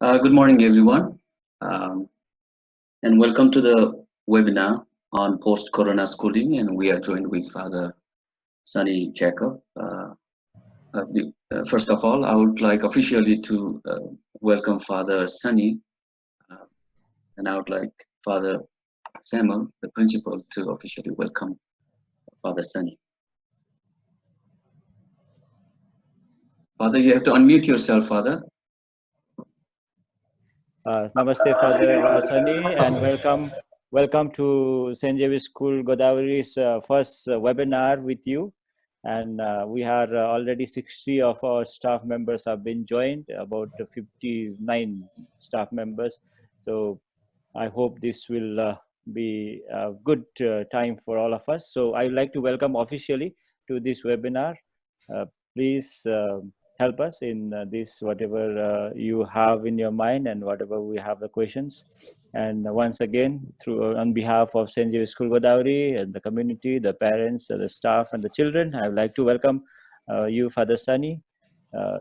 Good morning, everyone, um, and welcome to the webinar on post-corona schooling. And we are joined with Father Sunny Jacob. First of all, I would like officially to welcome Father Sunny, uh, and I would like Father Samuel, the principal, to officially welcome Father Sunny. Father, you have to unmute yourself, Father. Namaste, Father Sunny, and welcome to St. James School Godawari's first webinar with you. And we are already 60 of our staff members have been joined, about 59 staff members. So I hope this will be a good time for all of us. So I would like to welcome officially to this webinar. Please help us in this, whatever you have in your mind and whatever we have the questions. And once again, on behalf of St. James School Godavari and the community, the parents, the staff and the children, I would like to welcome you, Father Sunny,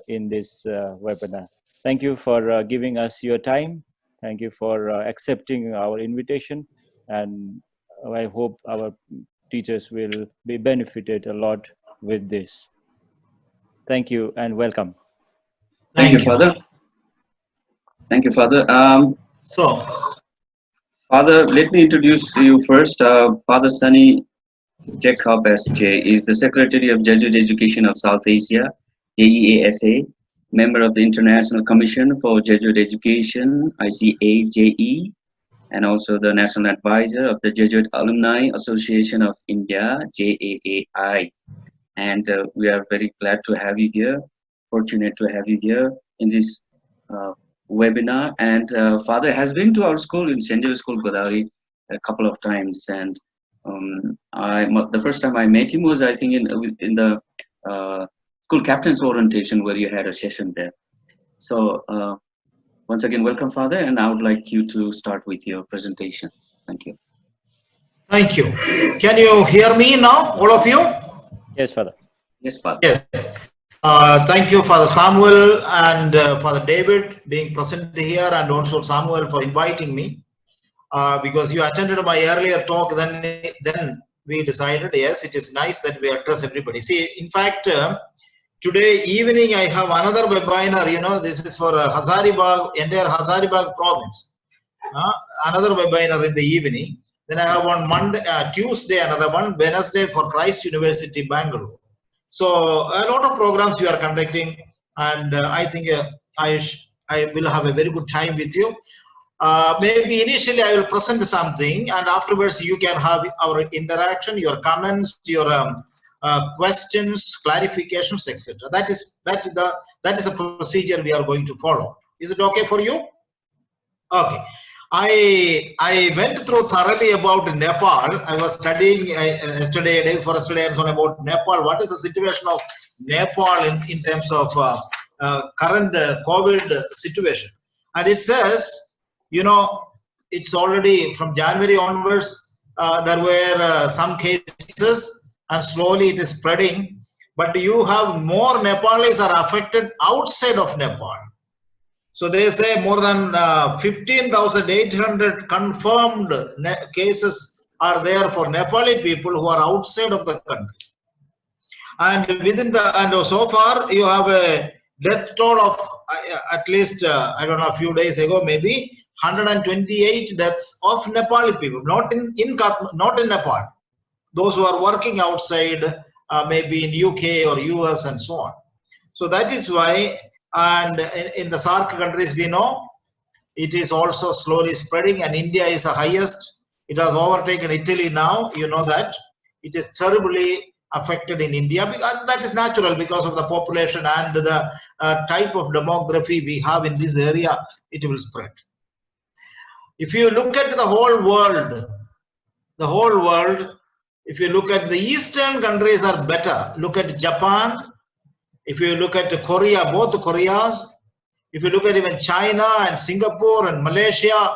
in this webinar. Thank you for giving us your time. Thank you for accepting our invitation. And I hope our teachers will be benefited a lot with this. Thank you and welcome. Thank you, Father. Thank you, Father. Father, let me introduce you first. Father Sunny Jacob S.J. is the Secretary of Jesuit Education of South Asia, JEASA, member of the International Commission for Jesuit Education, ICAJE, and also the National Advisor of the Jesuit Alumni Association of India, JAAI. And we are very glad to have you here, fortunate to have you here in this webinar. And Father has been to our school in St. James School Godavari a couple of times, and the first time I met him was, I think, in the school captain's orientation, where you had a session there. So once again, welcome, Father, and I would like you to start with your presentation. Thank you. Thank you. Can you hear me now, all of you? Yes, Father. Yes, Father. Yes. Thank you, Father Samuel and Father David, being present here, and also Samuel for inviting me. Because you attended my earlier talk, then we decided, yes, it is nice that we address everybody. See, in fact, today evening I have another webinar. You know, this is for Hazaribagh, entire Hazaribagh province. Another webinar in the evening. Then I have on Tuesday another one, Wednesday for Christ University, Bangalore. So a lot of programs we are conducting, and I think I will have a very good time with you. Maybe initially I will present something, and afterwards you can have our interaction, your comments, your questions, clarifications, etc. That is a procedure we are going to follow. Is it okay for you? Okay. I went through thoroughly about Nepal. I was studying yesterday, day before yesterday, and so on about Nepal. What is the situation of Nepal in terms of current COVID situation? And it says, you know, it's already from January onwards, there were some cases, and slowly it is spreading. But you have more Nepalis are affected outside of Nepal. So they say more than 15,800 confirmed cases are there for Nepali people who are outside of the country. And so far you have a death toll of at least, I don't know, a few days ago, maybe 128 deaths of Nepali people, not in Nepal. Those who are working outside, maybe in UK or US and so on. So that is why. And in the SAARC countries, we know it is also slowly spreading, and India is the highest. It has overtaken Italy now. You know that it is terribly affected in India, because that is natural because of the population and the type of demography we have in this area. It will spread. If you look at the whole world, if you look at the Eastern countries are better. Look at Japan. If you look at Korea, both Koreas, if you look at even China and Singapore and Malaysia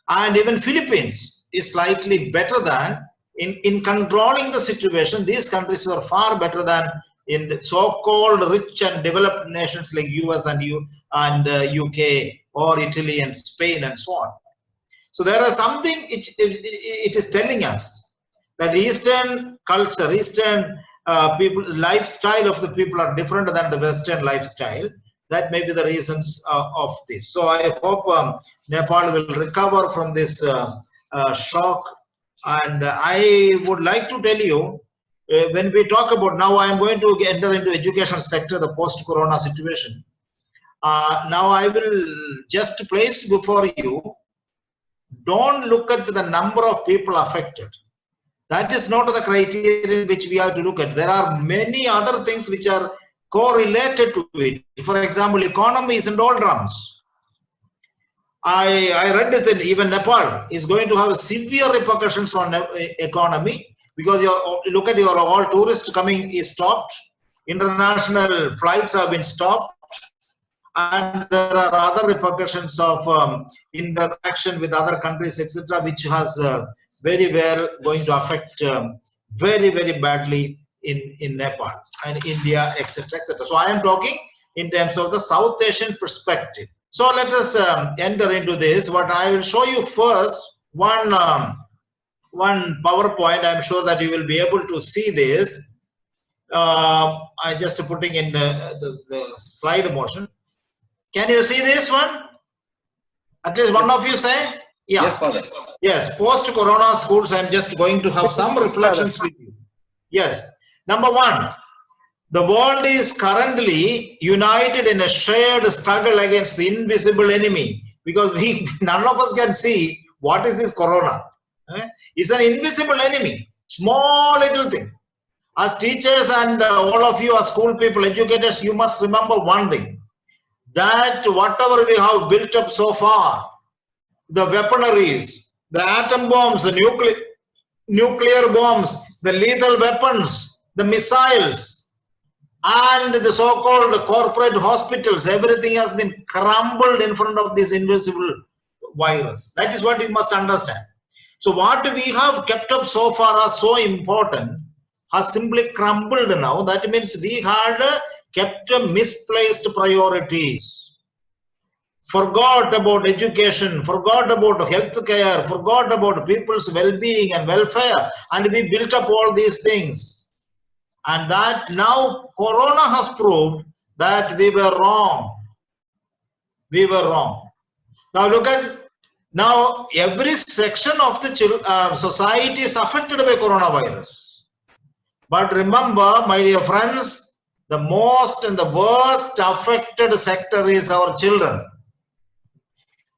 and even Philippines is slightly better than in controlling the situation. These countries were far better than in so-called rich and developed nations like US and UK or Italy and Spain and so on. So there are something it is telling us that Eastern culture, Eastern people lifestyle of the people are different than the Western lifestyle. That may be the reasons of this. So I hope Nepal will recover from this shock. And I would like to tell you, when we talk about, now I am going to enter into education sector, the post-corona situation. Now I will just place before you, don't look at the number of people affected. That is not the criterion which we have to look at. There are many other things which are correlated to it. For example, economy is in doldrums. I read that even Nepal is going to have severe repercussions on economy, because look at your all tourists coming is stopped, international flights have been stopped, and there are other repercussions of interaction with other countries, etc., which has very well going to affect very, very badly in Nepal and India, etc., etc. So I am talking in terms of the South Asian perspective. So let us enter into this. What I will show you first, one PowerPoint. I'm sure that you will be able to see this. I'm just putting in the slide motion. Can you see this one? At least one of you say? Yeah. Yes, Father. Yes, post-corona schools, I'm just going to have some reflections with you. Yes. Number one, the world is currently united in a shared struggle against the invisible enemy, because none of us can see what is this corona. It's an invisible enemy, small little thing. As teachers and all of you as school people, educators, you must remember one thing, that whatever we have built up so far, the weaponaries, the atom bombs, the nuclear bombs, the lethal weapons, the missiles, and the so-called corporate hospitals, everything has been crumbled in front of this invisible virus. That is what we must understand. So what we have kept up so far as so important has simply crumbled now. That means we had kept misplaced priorities. Forgot about education, forgot about health care, forgot about people's well-being and welfare, and we built up all these things. And that now corona has proved that we were wrong. We were wrong. Now look at, now every section of the society is affected by coronavirus. But remember, my dear friends, the most and the worst affected sector is our children.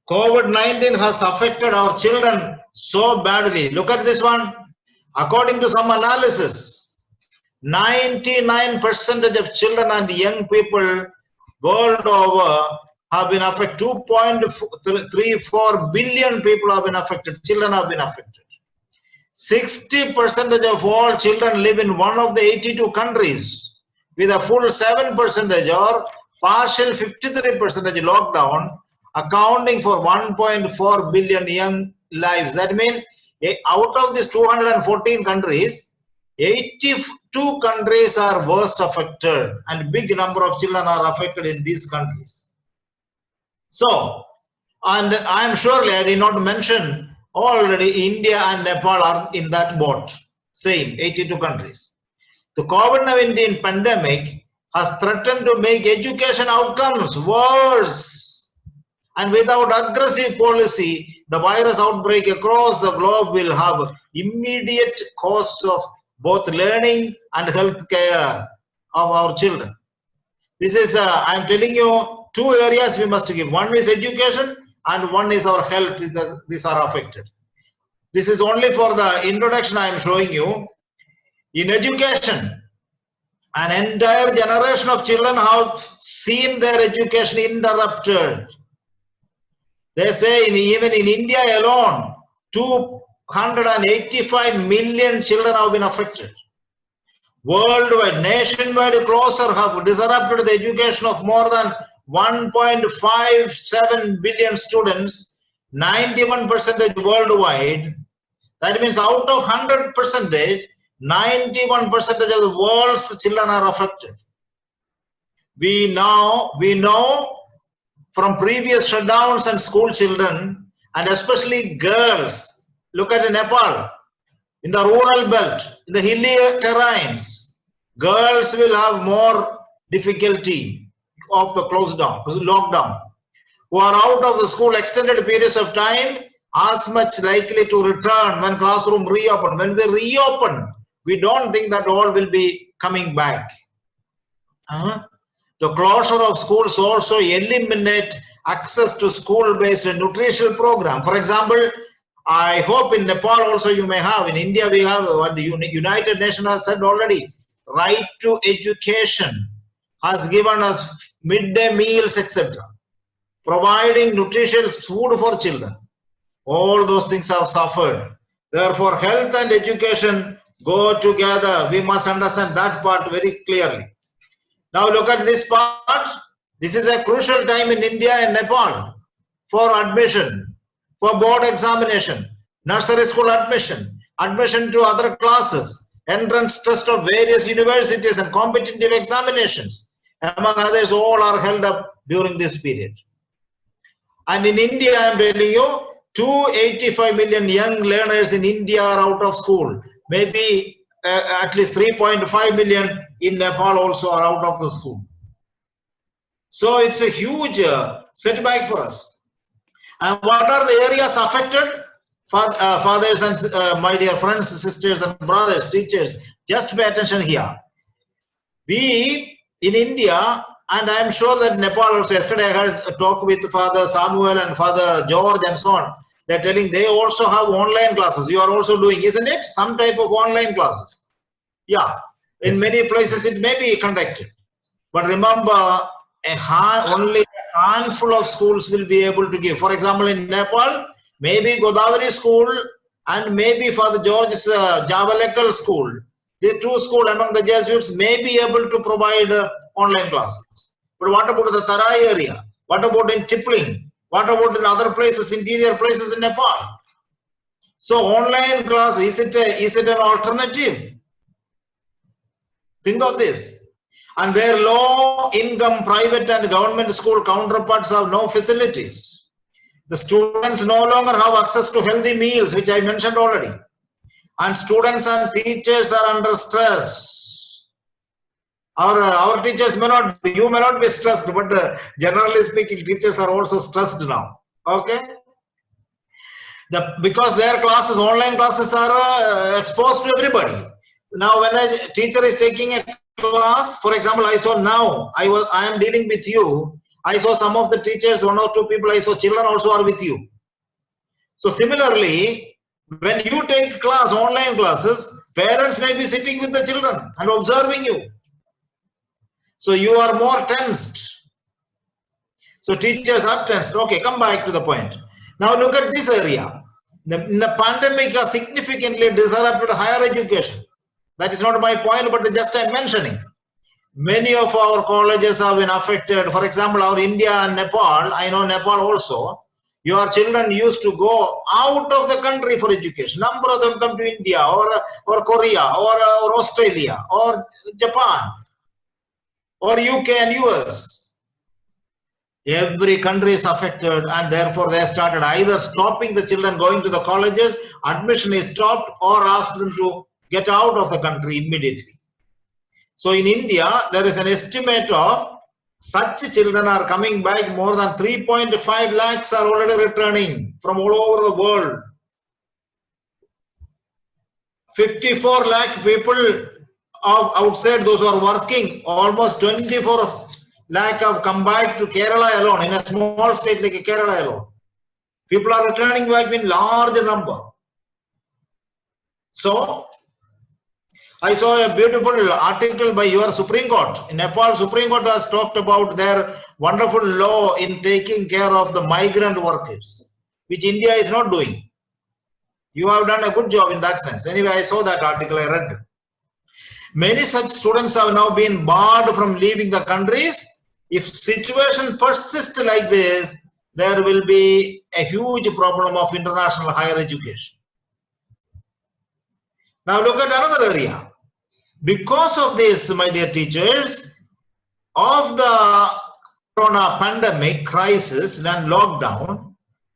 COVID-19 has affected our children so badly. Look at this one. According to some analysis, 99% of children and young people world over have been affected. 2.34 billion people have been affected. Children have been affected. 60% of all children live in one of the 82 countries with a full 7% or partial 53% lockdown, accounting for 1.4 billion young lives. That means out of these 214 countries, 82 countries are worst affected, and big number of children are affected in these countries. So, and I am surely, I did not mention already India and Nepal are in that boat, same 82 countries. The COVID-19 pandemic has threatened to make education outcomes worse. And without aggressive policy, the virus outbreak across the globe will have immediate costs of both learning and health care of our children. This is, I am telling you, two areas we must give. One is education and one is our health. These are affected. This is only for the introduction I am showing you. In education, an entire generation of children have seen their education interrupted. They say even in India alone, 285 million children have been affected. Worldwide, nationwide closure have disrupted the education of more than 1.57 billion students, 91% worldwide. That means out of 100%, 91% of the world's children are affected. We know from previous shutdowns and school children, and especially girls. Look at Nepal. In the rural belt, in the hilly terrains, girls will have more difficulty of the lockdown, who are out of the school extended periods of time, as much likely to return when classroom reopen. When we reopen, we don't think that all will be coming back. The closure of schools also eliminate access to school-based nutritional program. For example, I hope in Nepal also you may have. In India we have what the United Nations has said already. Right to education has given us midday meals, etc. Providing nutritious food for children. All those things have suffered. Therefore, health and education go together. We must understand that part very clearly. Now look at this part. This is a crucial time in India and Nepal for admission, for board examination, nursery school admission, admission to other classes, entrance test of various universities and competitive examinations, among others, all are held up during this period. And in India, I am telling you, 285 million young learners in India are out of school. Maybe at least 3.5 million in Nepal also are out of the school. So it's a huge setback for us. And what are the areas affected? Fathers and my dear friends, sisters and brothers, teachers, just pay attention here. We in India, and I am sure that Nepal also, yesterday I had a talk with Father Samuel and Father George and so on. They're telling they also have online classes. You are also doing, isn't it? Some type of online classes. Yeah, in many places it may be conducted. But remember, only a handful of schools will be able to give. For example, in Nepal, maybe Godavari school and maybe Father George's Javalekal school. The two schools among the Jesuits may be able to provide online classes. But what about the Tarai area? What about in Tipling? What about in other places, interior places in Nepal? So online class, is it an alternative? Think of this. And their low-income private and government school counterparts have no facilities. The students no longer have access to healthy meals, which I mentioned already. And students and teachers are under stress. Our teachers may not be, you may not be stressed, but generally speaking, teachers are also stressed now. Okay? Because their classes, online classes are exposed to everybody. Now, when a teacher is taking a class, for example, I saw now, I am dealing with you. I saw some of the teachers, one or two people I saw, children also are with you. So similarly, when you take class, online classes, parents may be sitting with the children and observing you. So you are more tensed. So teachers are tensed. Okay, come back to the point. Now look at this area. The pandemic has significantly disrupted higher education. That is not my point, but just I'm mentioning. Many of our colleges have been affected. For example, our India and Nepal, I know Nepal also, your children used to go out of the country for education. Number of them come to India or Korea or Australia or Japan or UK and US. Every country is affected, and therefore they started either stopping the children going to the colleges, admission is stopped, or asked them to get out of the country immediately. So in India, there is an estimate of such children are coming back. More than 3.5 lakhs are already returning from all over the world. 54 lakh people outside, those who are working, almost 24 lakh have come back to Kerala alone, in a small state like Kerala alone. People are returning back in large number. So, I saw a beautiful article by your Supreme Court. In Nepal, Supreme Court has talked about their wonderful law in taking care of the migrant workers, which India is not doing. You have done a good job in that sense. Anyway, I saw that article, I read. Many such students have now been barred from leaving the countries. If situation persists like this, there will be a huge problem of international higher education. Now look at another area. Because of this, my dear teachers, of the corona pandemic crisis and lockdown,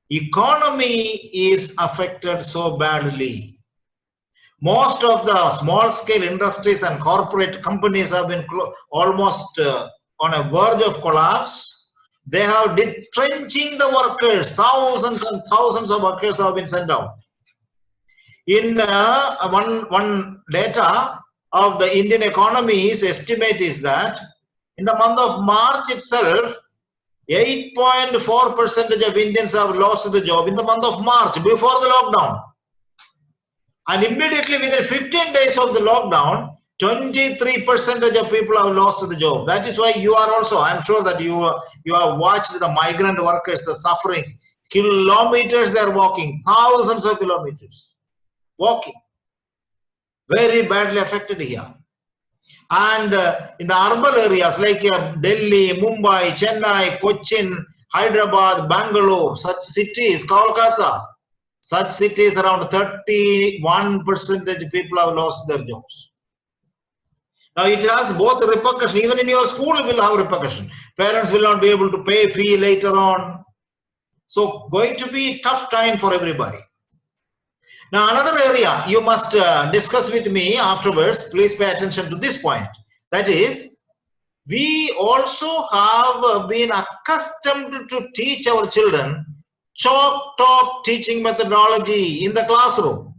economy is affected so badly. Most of the small scale industries and corporate companies have been almost on a verge of collapse. They have been trenching the workers. Thousands and thousands of workers have been sent out. In one data of the Indian economy's estimate is that in the month of March itself, 8.4% of Indians have lost the job in the month of March before the lockdown. And immediately within 15 days of the lockdown, 23% of people have lost the job. That is why you are also, I'm sure that you have watched the migrant workers, the sufferings. Kilometers they are walking, thousands of kilometers walking. Very badly affected here. And in the urban areas like Delhi, Mumbai, Chennai, Cochin, Hyderabad, Bangalore, such cities, Kolkata, such cities, around 31% of people have lost their jobs. Now it has both repercussion. Even in your school, it will have repercussion. Parents will not be able to pay fee later on. So going to be a tough time for everybody. Now another area you must discuss with me afterwards. Please pay attention to this point. That is, we also have been accustomed to teach our children chalk talk teaching methodology in the classroom.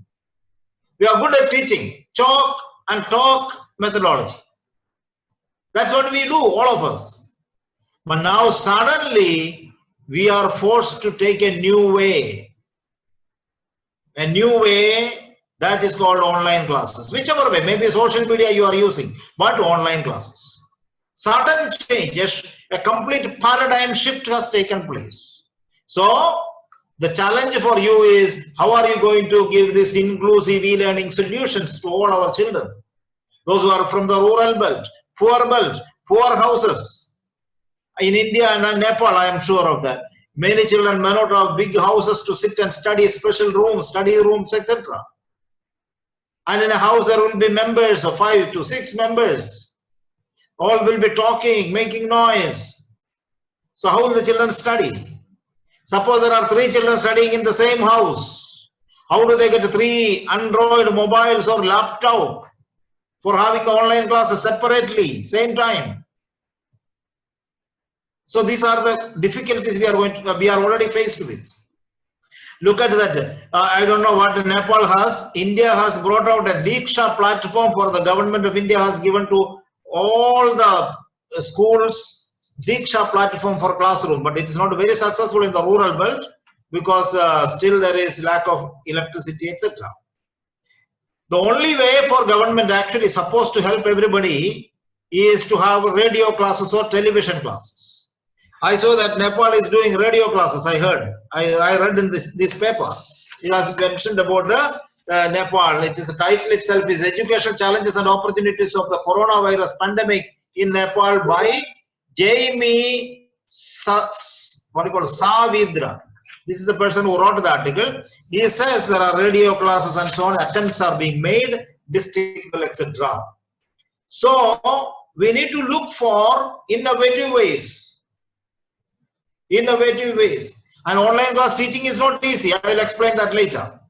We are good at teaching chalk and talk methodology. That's what we do, all of us. But now suddenly we are forced to take a new way. A new way that is called online classes. Whichever way, maybe social media you are using, but online classes. Sudden change, a complete paradigm shift has taken place. So the challenge for you is, how are you going to give this inclusive e-learning solutions to all our children? Those who are from the rural belt, poor houses. In India and Nepal, I am sure of that. Many children may not have big houses to sit and study, special rooms, study rooms, etc. And in a house there will be members of 5 to 6 members. All will be talking, making noise. So how will the children study? Suppose there are 3 children studying in the same house. How do they get 3 Android mobiles or laptop for having the online classes separately, same time? So these are the difficulties we are already faced with. Look at that. I don't know what Nepal has. India has brought out a Diksha platform for the government of India has given to all the schools Diksha platform for classroom, but it is not very successful in the rural belt because still there is lack of electricity, etc. The only way for government actually supposed to help everybody is to have radio classes or television classes. I saw that Nepal is doing radio classes. I heard. I read in this paper. It has mentioned about Nepal. It is the title itself is Educational Challenges and Opportunities of the Coronavirus Pandemic in Nepal by Jamie Savidra. This is the person who wrote the article. He says there are radio classes and so on. Attempts are being made, district, etc. So we need to look for innovative ways. And online class teaching is not easy. I will explain that later.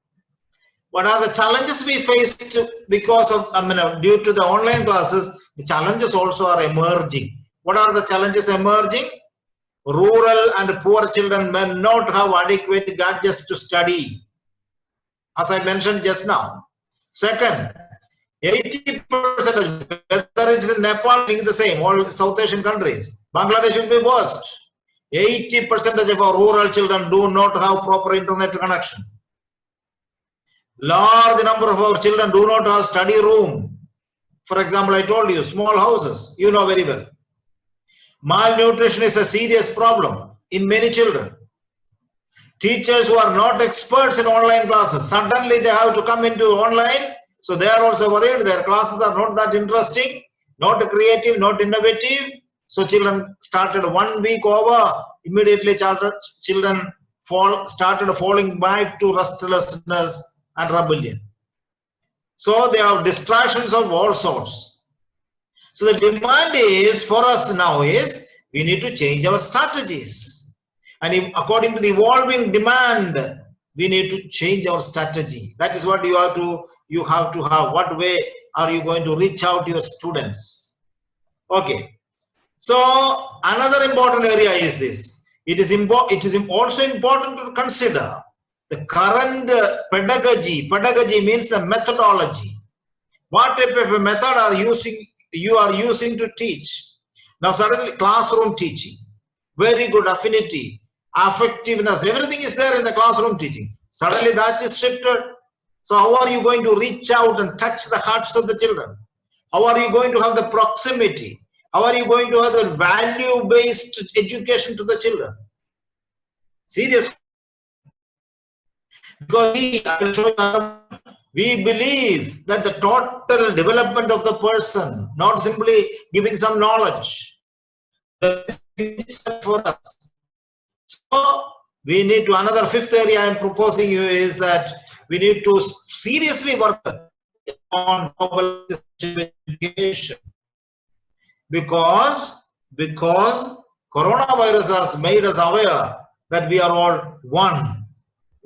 What are the challenges we faced because of, due to the online classes? The challenges also are emerging. What are the challenges emerging? Rural and poor children may not have adequate gadgets to study, as I mentioned just now. Second, 80%, whether it is in Nepal, the same, all South Asian countries, Bangladesh will be worst. 80% of our rural children do not have proper internet connection. Large number of our children do not have study room. For example, I told you, small houses, you know very well. Malnutrition is a serious problem in many children. Teachers who are not experts in online classes, suddenly they have to come into online, so they are also worried. Their classes are not that interesting, not creative, not innovative. So children started 1 week over, immediately children started falling back to restlessness and rebellion. So they have distractions of all sorts. So the demand is for us now is we need to change our strategies. And according to the evolving demand, we need to change our strategy. That is what you have to have. What way are you going to reach out to your students? Okay. So another important area is this. It is also important to consider the current pedagogy. Pedagogy means the methodology. What type of a method you are using to teach? Now suddenly classroom teaching, very good affinity, effectiveness, everything is there in the classroom teaching. Suddenly that is shifted. So how are you going to reach out and touch the hearts of the children? How are you going to have the proximity? How are you going to have the value-based education to the children? Serious. Because we believe that the total development of the person, not simply giving some knowledge, for us. So we need to, another fifth area I am proposing you is that we need to seriously work on global education. Because coronavirus has made us aware that we are all one.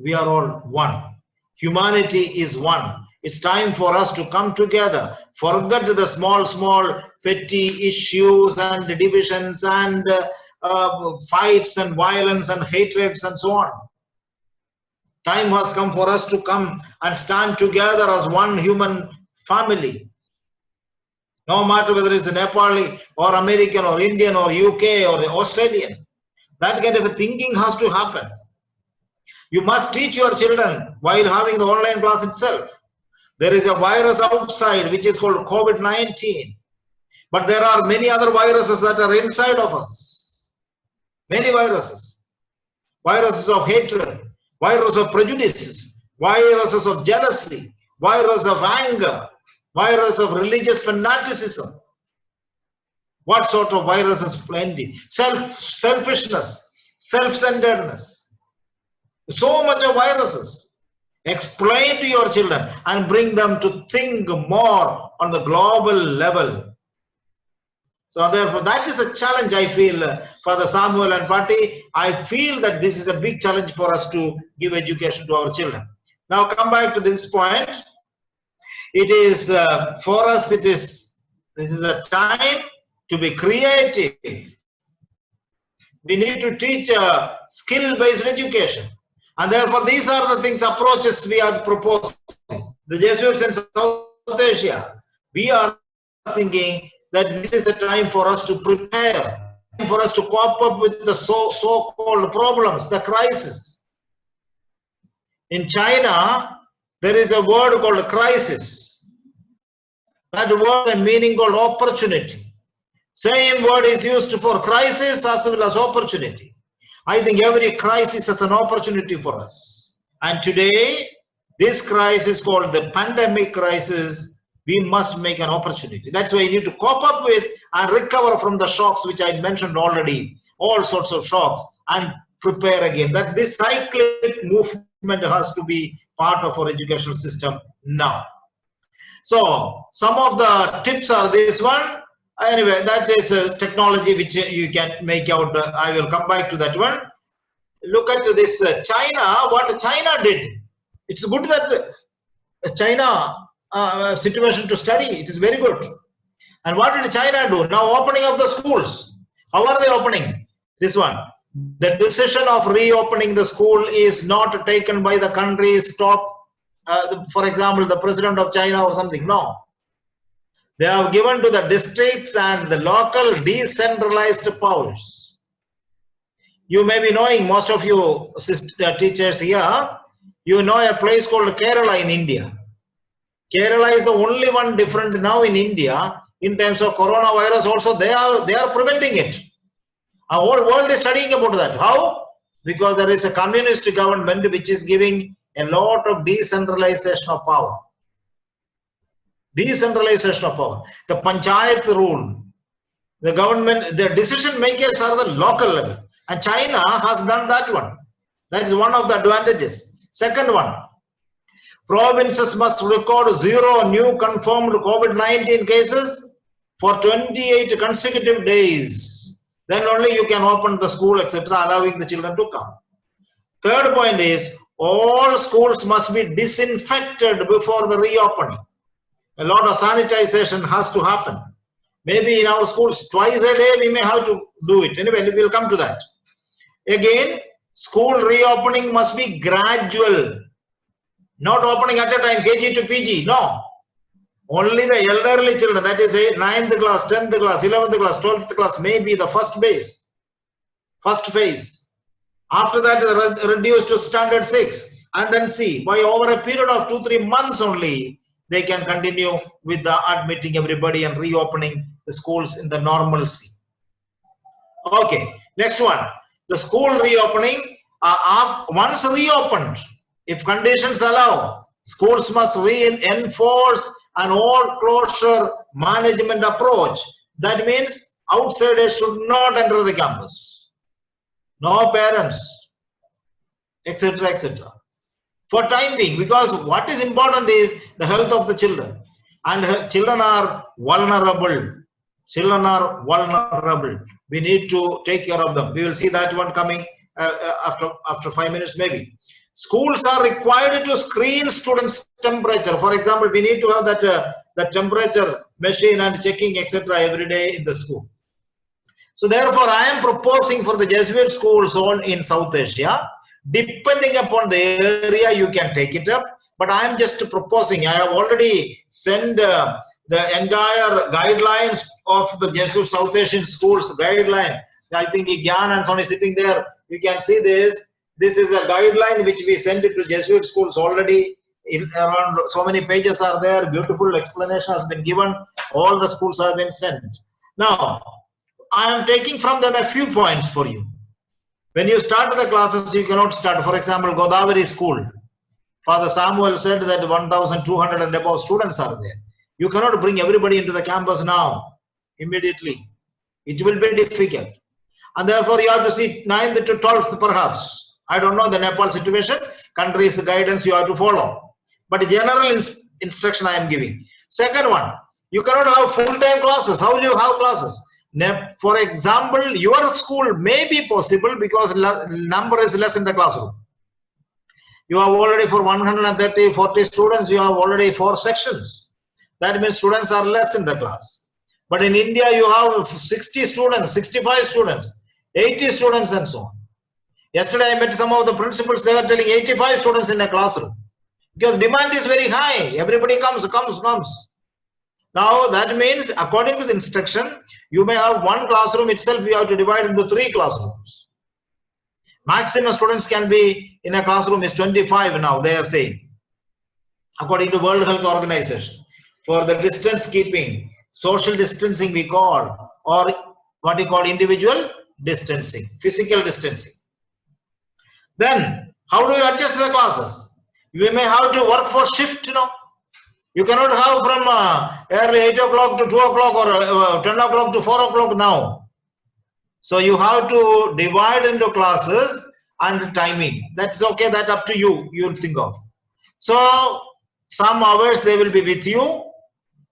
We are all one. Humanity is one. It's time for us to come together, forget the small petty issues and divisions and fights and violence and hatreds and so on. Time has come for us to come and stand together as one human family. No matter whether it's Nepali or American or Indian or UK or Australian, that kind of a thinking has to happen. You must teach your children while having the online class itself. There is a virus outside which is called COVID-19. But there are many other viruses that are inside of us. Many viruses. Viruses of hatred, virus of prejudices, viruses of jealousy, virus of anger, virus of religious fanaticism. What sort of viruses? Plenty. Selfishness, self-centeredness. So much of viruses. Explain to your children and bring them to think more on the global level. So therefore, that is a challenge I feel, Father Samuel and Patti. I feel that this is a big challenge for us to give education to our children. Now come back to this point. It is for us. This is a time to be creative. We need to teach skill-based education, and therefore these are the approaches we are proposing. The Jesuits in South Asia, we are thinking that this is a time for us to prepare, for us to cope up with the so-called problems, the crisis. In China, there is a word called crisis. That word, a meaning called opportunity. Same word is used for crisis as well as opportunity. I think every crisis is an opportunity for us. And today, this crisis called the pandemic crisis, we must make an opportunity. That's why you need to cope up with and recover from the shocks which I mentioned already, all sorts of shocks, and prepare again. That this cyclic movement has to be part of our educational system now. So some of the tips are this one. Anyway, that is a technology which you can make out. I will come back to that one. Look at this China, what China did. It's good that China situation to study. It is very good. And what did China do? Now opening of the schools. How are they opening? This one. The decision of reopening the school is not taken by the country's top, for example, the president of China or something. No. They have given to the districts and the local decentralized powers. You may be knowing, most of you teachers here, you know a place called Kerala in India. Kerala is the only one different now in India in terms of coronavirus. Also, they are preventing it. Our whole world is studying about that. How? Because there is a communist government which is giving a lot of decentralization of power. Decentralization of power. The panchayat rule. The government, the decision makers are the local level. And China has done that one. That is one of the advantages. Second one, Provinces must record 0 new confirmed COVID-19 cases for 28 consecutive days. Then only you can open the school, etc., allowing the children to come. Third point is, all schools must be disinfected before the reopening. A lot of sanitization has to happen. Maybe in our schools, twice a day we may have to do it. Anyway, we will come to that. Again, school reopening must be gradual. Not opening at a time, KG to PG, no. Only the elderly children, that is 9th class, 10th class, 11th class, 12th class, may be the first phase. After that, reduced to standard 6. And then see, by over a period of 2-3 months only, they can continue with the admitting everybody and reopening the schools in the normalcy. Okay, next one. The school reopening, once reopened, if conditions allow, schools must reinforce an all-closure management approach. That means outsiders should not enter the campus. No parents, etc., etc. For time being, because what is important is the health of the children. And children are vulnerable. Children are vulnerable. We need to take care of them. We will see that one coming after 5 minutes maybe. Schools are required to screen students' temperature. For example, we need to have that temperature machine and checking, etc., every day in the school. So therefore, I am proposing for the Jesuit schools all in South Asia, depending upon the area, you can take it up. But I am just proposing. I have already sent the entire guidelines of the Jesuit South Asian schools guideline. I think Gyan and Son is sitting there. You can see this. This is a guideline which we sent it to Jesuit schools already. Around so many pages are there. Beautiful explanation has been given. All the schools have been sent. Now, I am taking from them a few points for you. When you start the classes, you cannot start. For example, Godavari school. Father Samuel said that 1,200 and above students are there. You cannot bring everybody into the campus now, immediately. It will be difficult. And therefore, you have to see 9th to 12th perhaps. I don't know the Nepal situation. Country's guidance you have to follow. But general instruction I am giving. Second one, you cannot have full-time classes. How will you have classes? For example, your school may be possible because number is less in the classroom. You have already for 130, 40 students, you have already 4 sections. That means students are less in the class. But in India, you have 60 students, 65 students, 80 students and so on. Yesterday, I met some of the principals, they were telling 85 students in a classroom. Because demand is very high. Everybody comes. Now, that means, according to the instruction, you may have one classroom itself, you have to divide into 3 classrooms. Maximum students can be in a classroom is 25 now, they are saying. According to World Health Organization. For the distance keeping, social distancing we call, or what we call individual distancing, physical distancing. Then, how do you adjust the classes? You may have to work for shift, you know. You cannot have from early 8 o'clock to 2 o'clock or 10 o'clock to 4 o'clock now. So you have to divide into classes and timing. That's okay, that's up to you, you'll think of. So some hours they will be with you,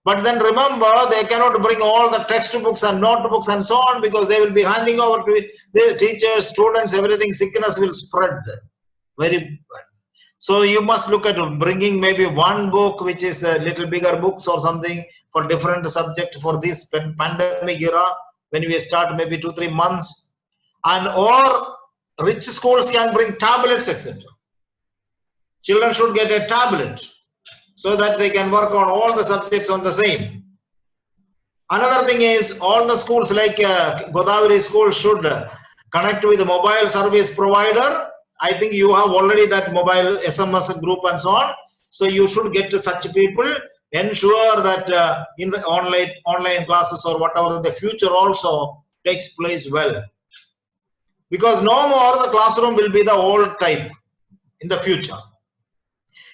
but then remember they cannot bring all the textbooks and notebooks and so on because they will be handing over to the teachers, students, everything. Sickness will spread very bad. So you must look at bringing maybe one book which is a little bigger books or something for different subject for this pandemic era when we start maybe 2-3 months. And or rich schools can bring tablets, etc. Children should get a tablet so that they can work on all the subjects on the same. Another thing is all the schools like Godavari school should connect with the mobile service provider. I think you have already that mobile SMS group and so on. So you should get to such people, ensure that in the online classes or whatever the future also takes place well. Because no more the classroom will be the old type in the future.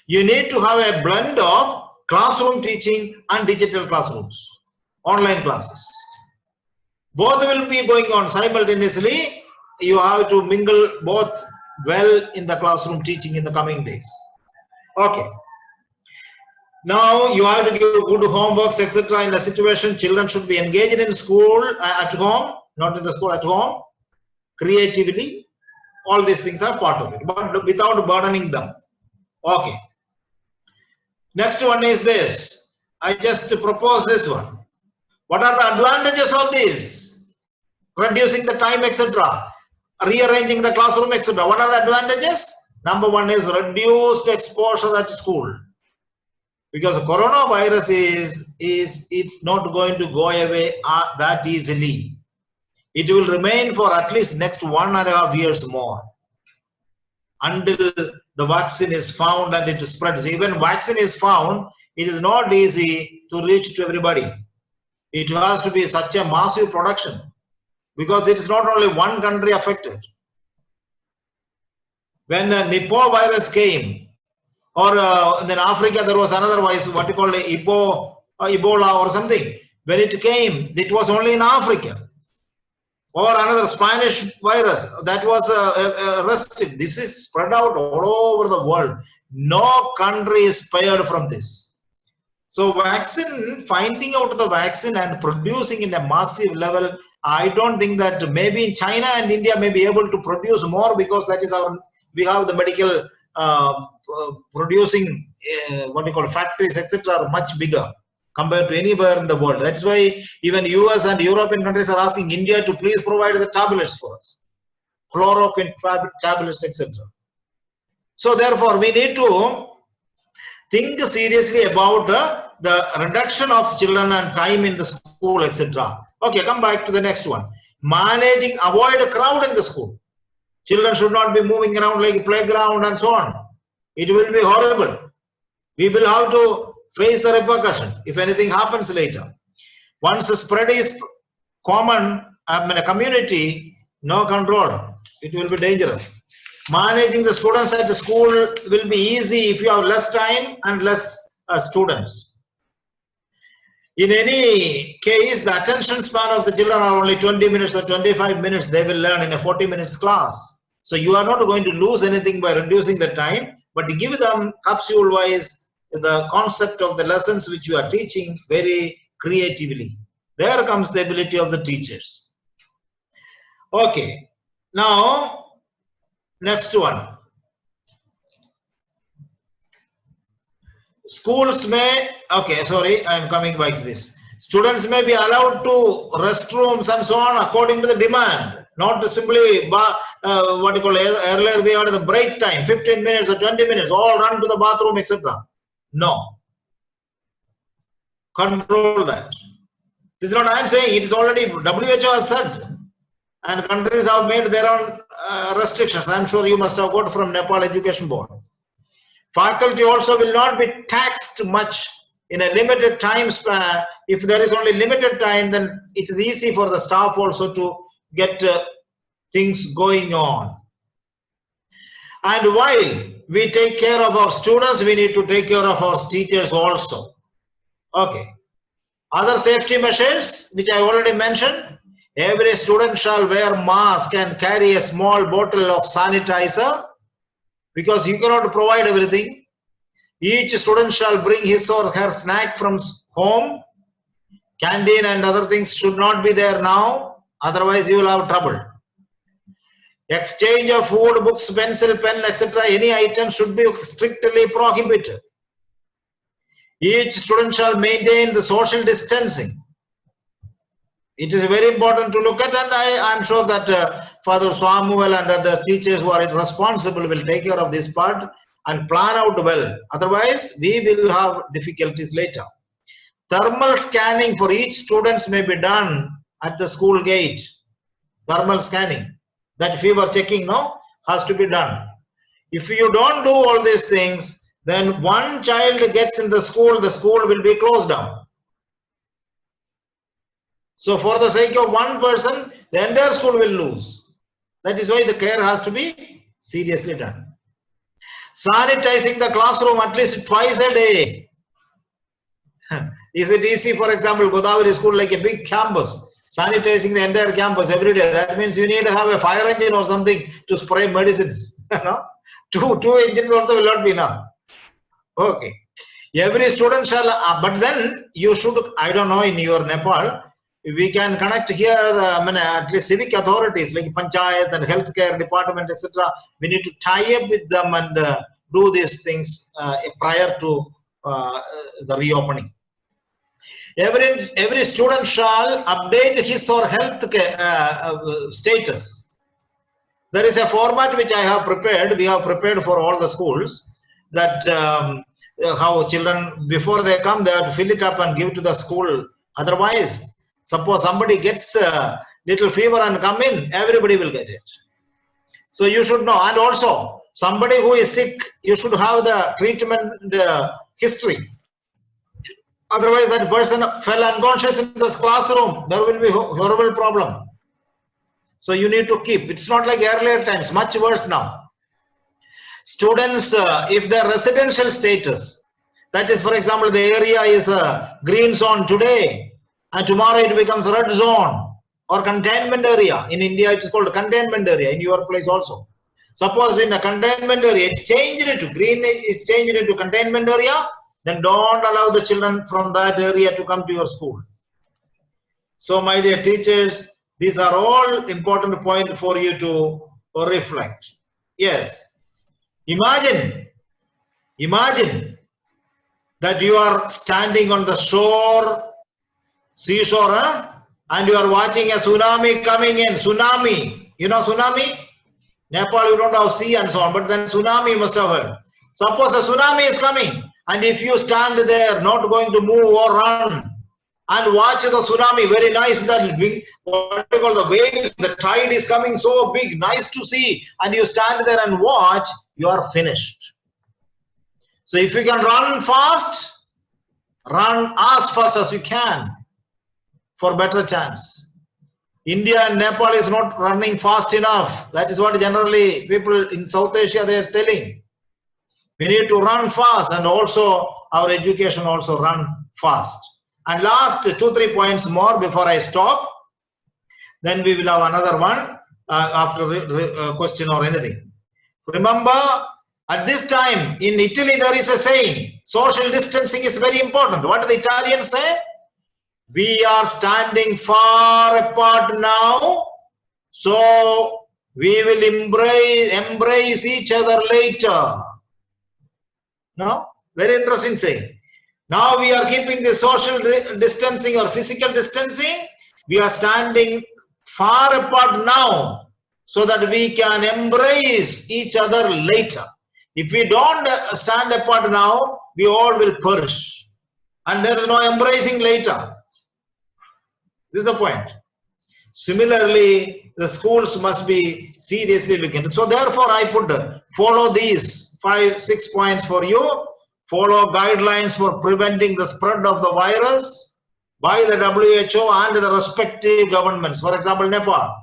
You need to have a blend of classroom teaching and digital classrooms, online classes. Both will be going on simultaneously. You have to mingle both well in the classroom teaching in the coming days. Okay. Now you have to give good homeworks, etc. In the situation, children should be engaged in school at home, not in the school, at home, creatively. All these things are part of it, but without burdening them. Okay. Next one is this. I just propose this one. What are the advantages of this? Reducing the time, etc. Rearranging the classroom, etc. What are the advantages? Number one is reduced exposure at school. Because coronavirus it's not going to go away that easily. It will remain for at least next 1.5 years more until the vaccine is found and it spreads. Even vaccine is found, it is not easy to reach to everybody. It has to be such a massive production because it is not only one country affected. When Nipah virus came, or in Africa there was another virus, what you call Ebola or something. When it came, it was only in Africa. Or another Spanish virus that was arrested. This is spread out all over the world. No country is spared from this. So vaccine, finding out the vaccine and producing in a massive level, I don't think that maybe in China and India may be able to produce more because that is we have the medical producing what you call factories, etc. are much bigger compared to anywhere in the world. That is why even US and European countries are asking India to please provide the tablets for us, chloroquine tablets, etc. So therefore, we need to think seriously about the reduction of children and time in the school, etc. Okay, come back to the next one. Managing, avoid a crowd in the school. Children should not be moving around like a playground and so on. It will be horrible. We will have to face the repercussion if anything happens later. Once the spread is common in a community, no control. It will be dangerous. Managing the students at the school will be easy if you have less time and less students. In any case, the attention span of the children are only 20 minutes or 25 minutes. They will learn in a 40 minutes class. So you are not going to lose anything by reducing the time, but give them capsule wise the concept of the lessons which you are teaching very creatively. There comes the ability of the teachers. Okay, now next one. Schools may, okay, sorry, I am coming back to this. Students may be allowed to restrooms and so on according to the demand. Not simply what you call earlier we had the break time, 15 minutes or 20 minutes, all run to the bathroom, etc. No. Control that. This is not I am saying, it is already WHO has said. And countries have made their own restrictions. I am sure you must have got from Nepal Education Board. Faculty also will not be taxed much in a limited time span. If there is only limited time, then it is easy for the staff also to get things going on. And while we take care of our students, we need to take care of our teachers also. Okay. Other safety measures, which I already mentioned, every student shall wear mask and carry a small bottle of sanitizer because you cannot provide everything. Each student shall bring his or her snack from home. Canteen and other things should not be there now, otherwise you will have trouble. Exchange of food, books, pencil, pen, etc. any item should be strictly prohibited. Each student shall maintain the social distancing. It is very important to look at, and I am sure that Father Samuel and other teachers who are responsible will take care of this part and plan out well. Otherwise, we will have difficulties later. Thermal scanning for each student may be done at the school gate. Thermal scanning, that fever checking now has to be done. If you don't do all these things, then one child gets in the school will be closed down. So for the sake of one person, the entire school will lose. That is why the care has to be seriously done. Sanitizing the classroom at least twice a day. Is it easy, for example, Godavari school like a big campus, sanitizing the entire campus every day? That means you need to have a fire engine or something to spray medicines. No? Two engines also will not be enough. Okay. Every student shall, but then you should, I don't know, in your Nepal, we can connect here, at least civic authorities like Panchayat and healthcare department, etc. We need to tie up with them and do these things prior to the reopening. Every student shall update his or health status. There is a format which I have prepared. We have prepared for all the schools, that how children, before they come, they have to fill it up and give to the school. Otherwise, suppose somebody gets a little fever and come in, everybody will get it. So you should know. And also, somebody who is sick, you should have the treatment history. Otherwise, that person fell unconscious in this classroom, there will be horrible problem. So you need to keep. It's not like earlier times, much worse now. Students, if their residential status, that is, for example, the area is a green zone today, and tomorrow it becomes red zone or containment area. In India, it is called containment area. In your place also. Suppose in a containment area, it's changed into green, is changed into containment area. Then don't allow the children from that area to come to your school. So, my dear teachers, these are all important points for you to reflect. Yes. Imagine that you are standing on the shore, seashore, and you are watching a tsunami coming in. Tsunami. You know tsunami? Nepal, you don't have sea and so on, but then tsunami you must have heard. Suppose a tsunami is coming, and if you stand there, not going to move or run, and watch the tsunami, very nice, that what you call the waves, the tide is coming so big, nice to see, and you stand there and watch, you are finished. So if you can run fast, run as fast as you can for better chance. India and Nepal is not running fast enough. That is what generally people in South Asia they are telling. We need to run fast, and also our education also run fast. And last 2-3 points more before I stop. Then we will have another one after a question or anything. Remember, at this time in Italy there is a saying, social distancing is very important. What do the Italians say? We are standing far apart now, so we will embrace each other later. No? Very interesting saying. Now we are keeping the social distancing or physical distancing. We are standing far apart now so that we can embrace each other later. If we don't stand apart now, we all will perish. And there is no embracing later. This is the point. Similarly, the schools must be seriously looking at it. So therefore, I put follow these 5-6 points for you. Follow guidelines for preventing the spread of the virus by the WHO and the respective governments. For example, Nepal.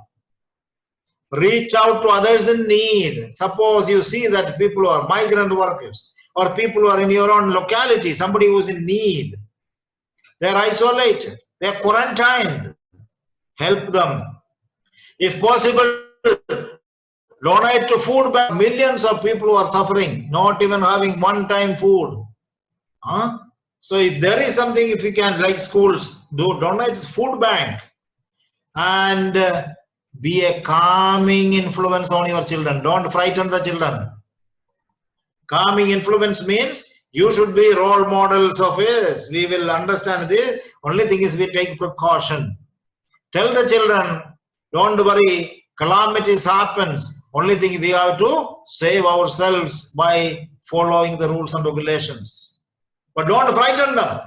Reach out to others in need. Suppose you see that people who are migrant workers or people who are in your own locality, somebody who is in need. They are isolated. They are quarantined. Help them. If possible, donate to food bank. Millions of people who are suffering, not even having one-time food. So if there is something, if you can, like schools, donate food bank and be a calming influence on your children. Don't frighten the children. Calming influence means you should be role models of this. We will understand this. Only thing is we take precaution. Tell the children, don't worry, calamities happens. Only thing we have to save ourselves by following the rules and regulations. But don't frighten them.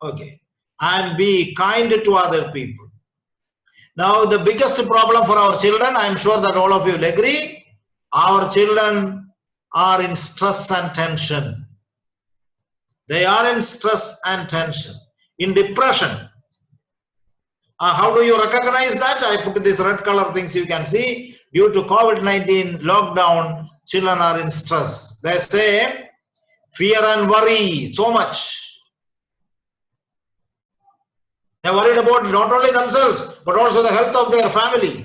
Okay. And be kind to other people. Now the biggest problem for our children, I am sure that all of you will agree, our children are in stress and tension. They are in stress and tension, in depression. How do you recognize that? I put this red color things you can see. Due to COVID-19 lockdown, children are in stress. They say fear and worry so much. They're worried about not only themselves, but also the health of their family.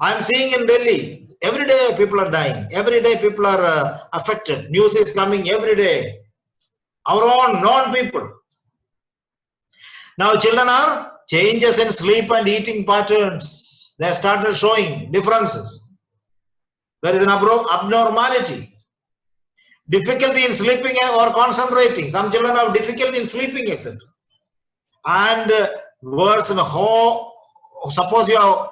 I'm seeing in Delhi, every day people are dying. Every day people are affected. News is coming every day. our own non-people. Now children are changes in sleep and eating patterns. They started showing differences. There is an abnormality. Difficulty in sleeping or concentrating. Some children have difficulty in sleeping, etc. And worse, suppose you have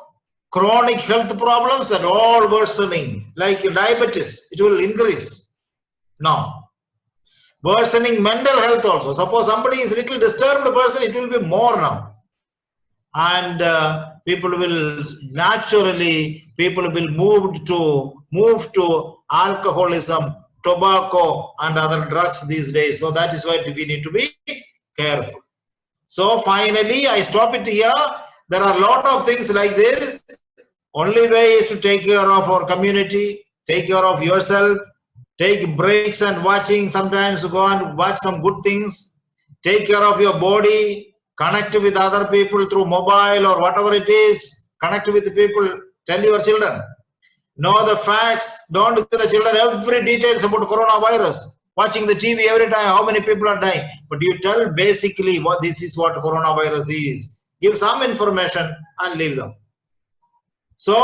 chronic health problems that all worsening, like diabetes, it will increase. Now, worsening mental health also. Suppose somebody is a little disturbed person, it will be more now. And people will naturally, move to alcoholism, tobacco and other drugs these days. So that is why we need to be careful. So finally, I stop it here. There are a lot of things like this. Only way is to take care of our community, take care of yourself, take breaks and watching, sometimes go and watch some good things, take care of your body, connect with other people through mobile or whatever it is, connect with the people, tell your children, know the facts, don't give the children every details about coronavirus, watching the TV every time, how many people are dying, but you tell basically what this is, what coronavirus is, give some information and leave them. So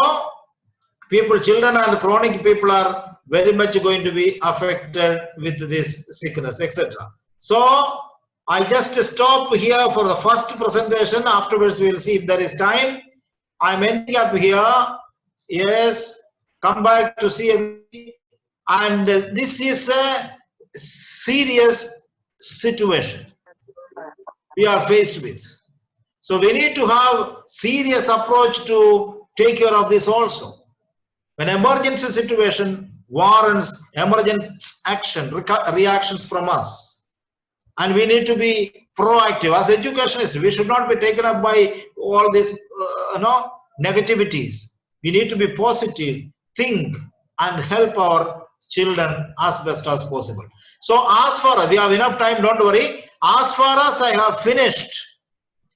people, children and chronic people are very much going to be affected with this sickness, etc. So I just stop here for the first presentation. Afterwards we will see if there is time. I'm ending up here. Yes, come back to see me. And this is a serious situation we are faced with. So we need to have serious approach to take care of this also. When emergency situation warrants emergent action, reactions from us, and we need to be proactive. As educationists, we should not be taken up by all these negativities. We need to be positive, think, and help our children as best as possible. So as far as we have enough time, don't worry. As far as I have finished,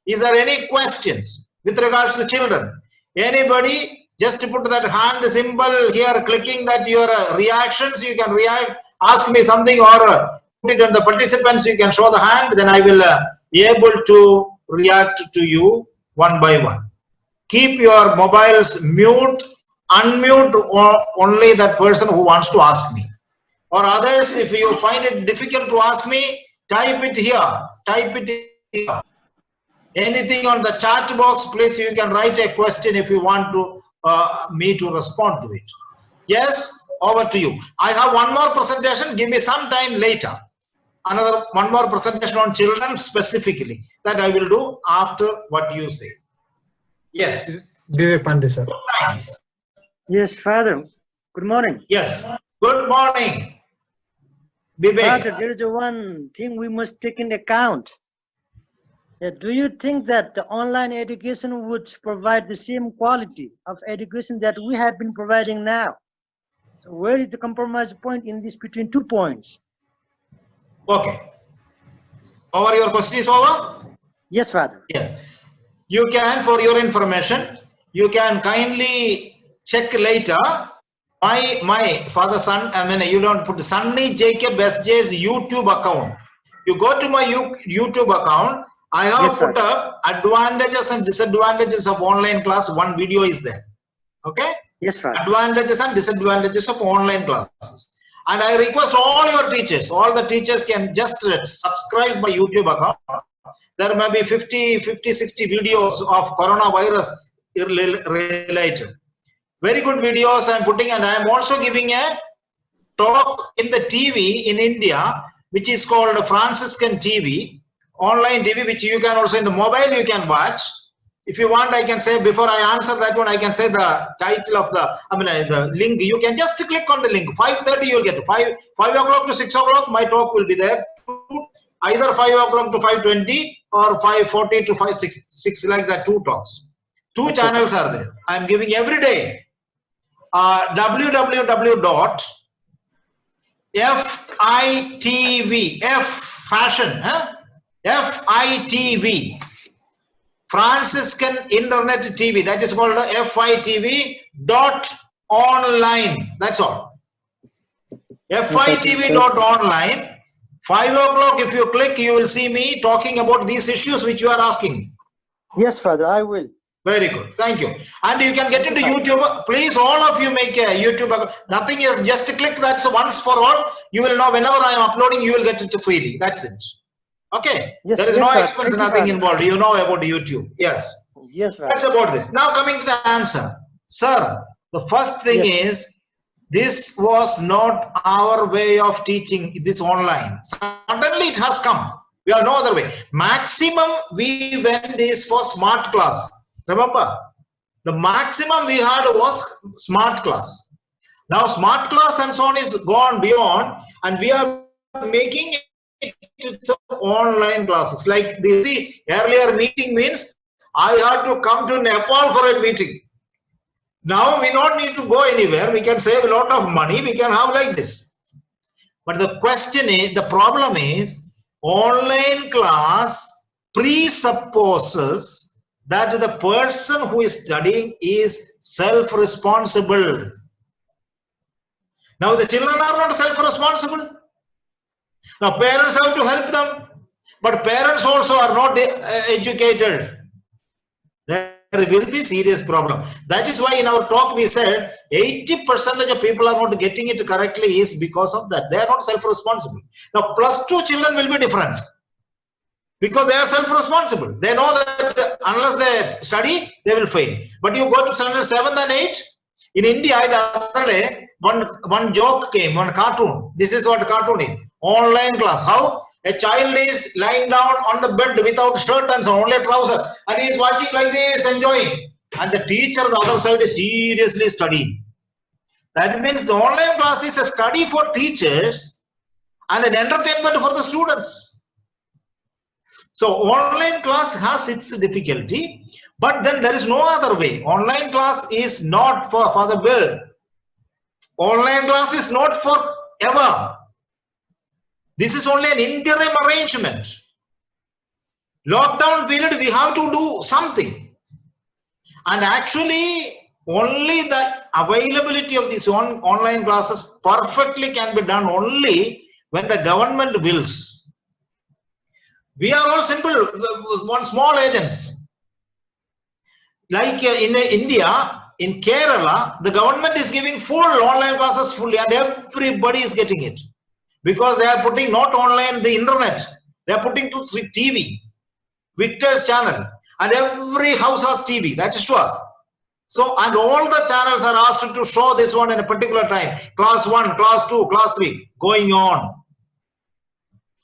is there any questions with regards to the children? Anybody? Just to put that hand symbol here, clicking that your reactions, you can react, ask me something, or put it on the participants, you can show the hand, then I will be able to react to you one by one. Keep your mobiles mute, unmute only that person who wants to ask me. Or others, if you find it difficult to ask me, type it here, type it here. Anything on the chat box, please, you can write a question if you want to me to respond to it. Yes, over to you. I have one more presentation. Give me some time later. One more presentation on children specifically that I will do after what you say. Yes. Vivek Pandey, sir. Thanks. Yes, Father. Good morning. Yes. Good morning. Vivek. Father, there is one thing we must take into account. Do you think that the online education would provide the same quality of education that we have been providing now? So where is the compromise point in this between 2 points? Okay. Over, your question is over? Yes, Father. Yes. You can, for your information, you can kindly check later my father son, you don't put Sunny Jacob SJ's YouTube account. You go to my YouTube account. I have put up advantages and disadvantages of online class. One video is there. Okay? Yes, Father. Advantages and disadvantages of online classes. And I request all your teachers, all the teachers can just subscribe my YouTube account. There may be 50, 60 videos of coronavirus related. Very good videos I'm putting, and I'm also giving a talk in the TV in India, which is called Franciscan TV. Online TV, which you can also in the mobile you can watch. If you want, I can say, before I answer that one, I can say the title of the link. You can just click on the link. 5:30 you'll get 5 o'clock to 6 o'clock. My talk will be there. Either 5 o'clock to 5:20 or 5:40 to 6 like that. 2 talks. 2 channels are there. I'm giving every day. www.FITV F fashion. FITV, Franciscan Internet TV, that is called FITV.online. That's all. FITV.online. 5 o'clock, if you click, you will see me talking about these issues which you are asking. Yes, Father, I will. Very good. Thank you. And you can get into YouTube. Please, all of you make a YouTube account. Nothing is just click. That's once for all. You will know whenever I am uploading, you will get it freely. That's it. Okay. Yes, there is yes, no Father. expense, Thank you, nothing Father. involved. You know about YouTube. Yes. Yes, Father. That's about this. Now coming to the answer. Sir, the first thing Yes. is, this was not our way of teaching this online. Suddenly it has come. We have no other way. Maximum we went is for smart class. Remember, the maximum we had was smart class. Now smart class and so on is gone beyond, and we are making it online classes. Like the earlier meeting means I had to come to Nepal for a meeting. Now we don't need to go anywhere. We can save a lot of money. We can have like this. But the question is, the problem is, online class presupposes that the person who is studying is self-responsible. Now the children are not self-responsible. Now parents have to help them, but parents also are not educated. There will be serious problem. That is why in our talk we said 80% of people are not getting it correctly is because of that. They are not self-responsible. Now +2 children will be different, because they are self-responsible. They know that unless they study, they will fail. But you go to standard 7 and 8. In India, the other day, one joke came, one cartoon. This is what cartoon is. Online class. How? A child is lying down on the bed without shirt and so only a trouser, and he is watching like this, enjoying. And the teacher on the other side is seriously studying. That means the online class is a study for teachers and an entertainment for the students. So online class has its difficulty, but then there is no other way. Online class is not for the world. Online class is not forever. This is only an interim arrangement. Lockdown period, we have to do something. And actually, only the availability of these online classes perfectly can be done only when the government wills. We are all simple, one small agents. Like in India, in Kerala, the government is giving full online classes fully, and everybody is getting it. Because they are putting not online the internet, they are putting to TV, Victor's channel, and every house has TV, that is sure. So, and all the channels are asked to show this one in a particular time, class 1, class 2, class 3, going on.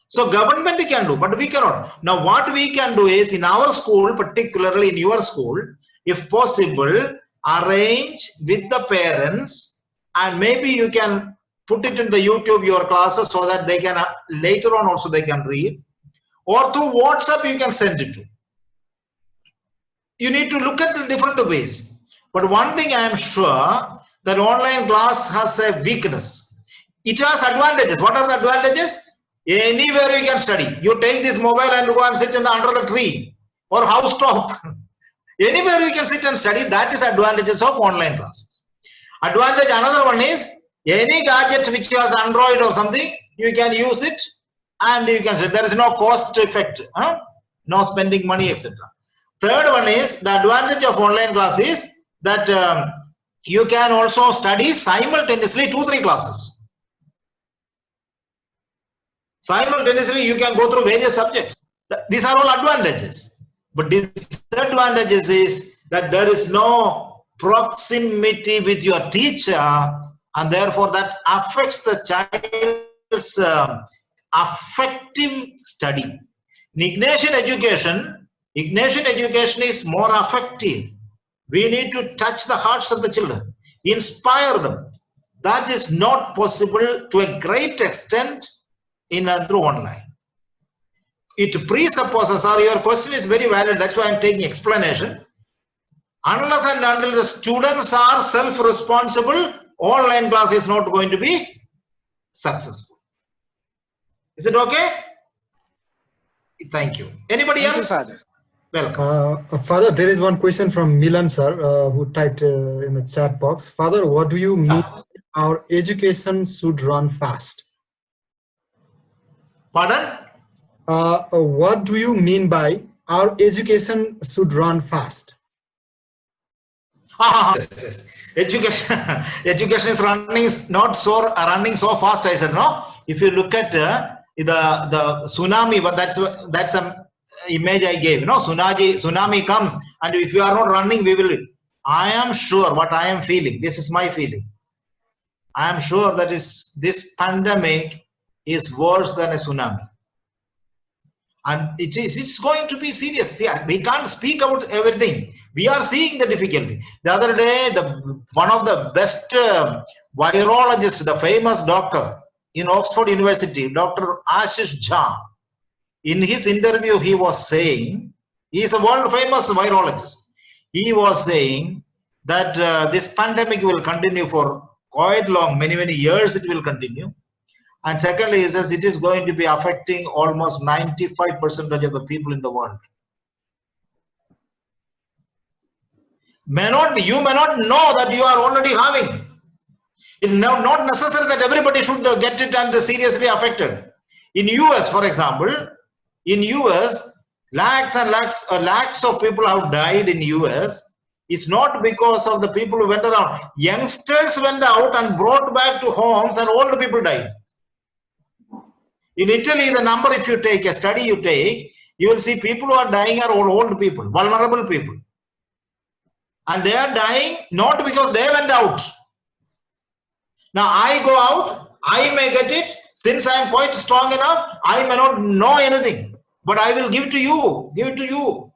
So government can do, but we cannot. Now what we can do is, in our school, particularly in your school, if possible, arrange with the parents, and maybe you can put it in the YouTube, your classes, so that they can later on also they can read, or through WhatsApp you can send it to. You need to look at the different ways. But one thing I am sure, that online class has a weakness. It has advantages. What are the advantages? Anywhere you can study. You take this mobile and go and sit under the tree or housetop. Anywhere you can sit and study. That is advantages of online class. Advantage another one is, any gadget which has Android or something, you can use it and you can say there is no cost effect, no spending money, etc. Third one is, the advantage of online class is that you can also study simultaneously 2-3 classes. Simultaneously you can go through various subjects. These are all advantages. But disadvantages is that there is no proximity with your teacher, and therefore that affects the child's affective study. In Ignatian education is more affective. We need to touch the hearts of the children, inspire them. That is not possible to a great extent through online. It presupposes, or your question is very valid, that's why I'm taking explanation. Unless and until the students are self-responsible, online class is not going to be successful. Is it okay? Thank you. Anybody else? Father. Welcome. Father, there is one question from Milan sir, who typed in the chat box. Father, what do you mean our education should run fast? Pardon? What do you mean by our education should run fast? Yes. Education, education is running so fast. I said no. If you look at the tsunami, but that's an image I gave. No, tsunami comes, and if you are not running, we will. I am sure what I am feeling. This is my feeling. I am sure that this pandemic is worse than a tsunami. And it's going to be serious. Yeah, we can't speak about everything. We are seeing the difficulty. The other day, one of the best virologists, the famous doctor in Oxford University, Dr. Ashish Jha, in his interview, he was saying, he is a world famous virologist. He was saying that this pandemic will continue for quite long, many years it will continue. And secondly, he says it is going to be affecting almost 95% of the people in the world. May not be, you may not know that you are already having. It's not necessary that everybody should get it and seriously affected. In US, for example, in US, lakhs and lakhs of people have died in US. It's not because of the people who went around. Youngsters went out and brought back to homes, and old people died. In Italy, the number, if you take a study, you will see people who are dying are all old people, vulnerable people. And they are dying not because they went out. Now I go out, I may get it. Since I am quite strong enough, I may not know anything, but I will give to you, give it to you.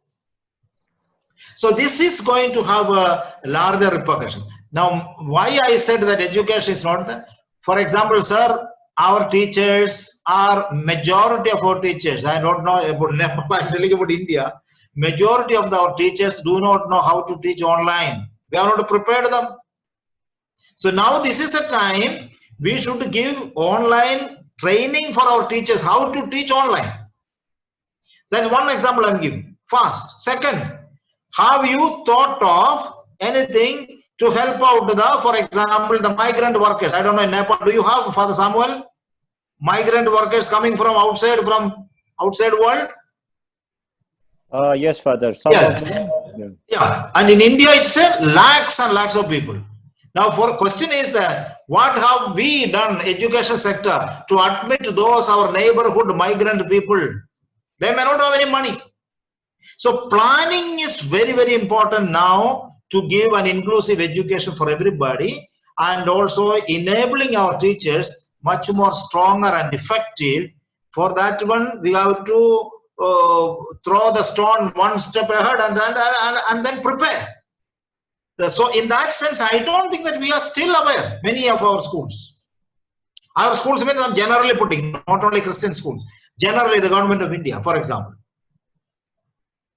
So this is going to have a larger repercussion. Now, why I said that education is not that? For example, sir, our teachers are, majority of our teachers, I don't know about Nepal, I'm telling about India, majority of our teachers do not know how to teach online. We are not prepared them. So now this is a time we should give online training for our teachers, how to teach online. That's one example I'm giving. First. Second, have you thought of anything to help out for example, the migrant workers? I don't know in Nepal, do you have, Father Samuel, migrant workers coming from outside world? Yes, Father. Yes. Yeah. And in India, it's lakhs and lakhs of people. Now, for question is that what have we done, education sector, to admit those our neighborhood migrant people? They may not have any money. So planning is very important now to give an inclusive education for everybody, and also enabling our teachers much more stronger and effective. For that one, we have to throw the stone one step ahead and then prepare. So in that sense, I don't think that we are still aware, many of our schools. Our schools, means I'm generally putting, not only Christian schools, generally the government of India, for example.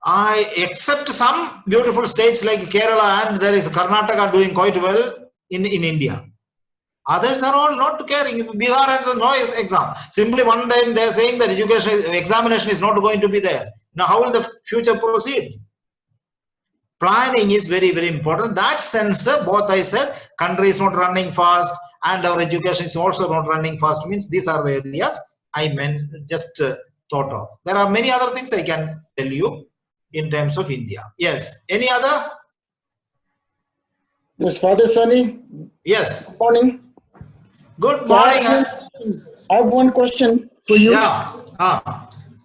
I accept some beautiful states like Kerala, and there is Karnataka doing quite well in India. Others are all not caring. Bihar has no exam. Simply one time they are saying that examination is not going to be there. Now how will the future proceed? Planning is very important. That sense, both I said, country is not running fast and our education is also not running fast, means these are the areas I meant just thought of. There are many other things I can tell you in terms of India. Yes. Any other? Yes, Father Sunny. Yes. Good morning. Good morning. I have one question for you. Yeah.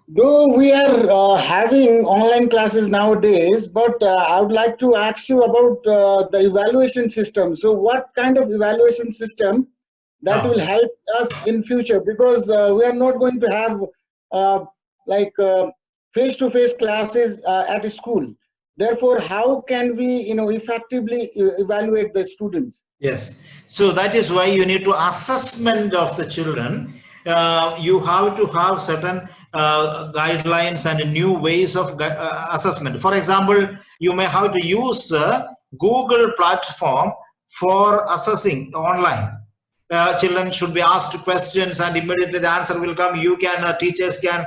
Though we are having online classes nowadays, but I would like to ask you about the evaluation system. So what kind of evaluation system that will help us in future? Because we are not going to have face-to-face classes at a school. Therefore, how can we, effectively evaluate the students? Yes. So that is why you need to assessment of the children. You have to have certain guidelines and new ways of assessment. For example, you may have to use Google platform for assessing online. Children should be asked questions and immediately the answer will come. You can, teachers can,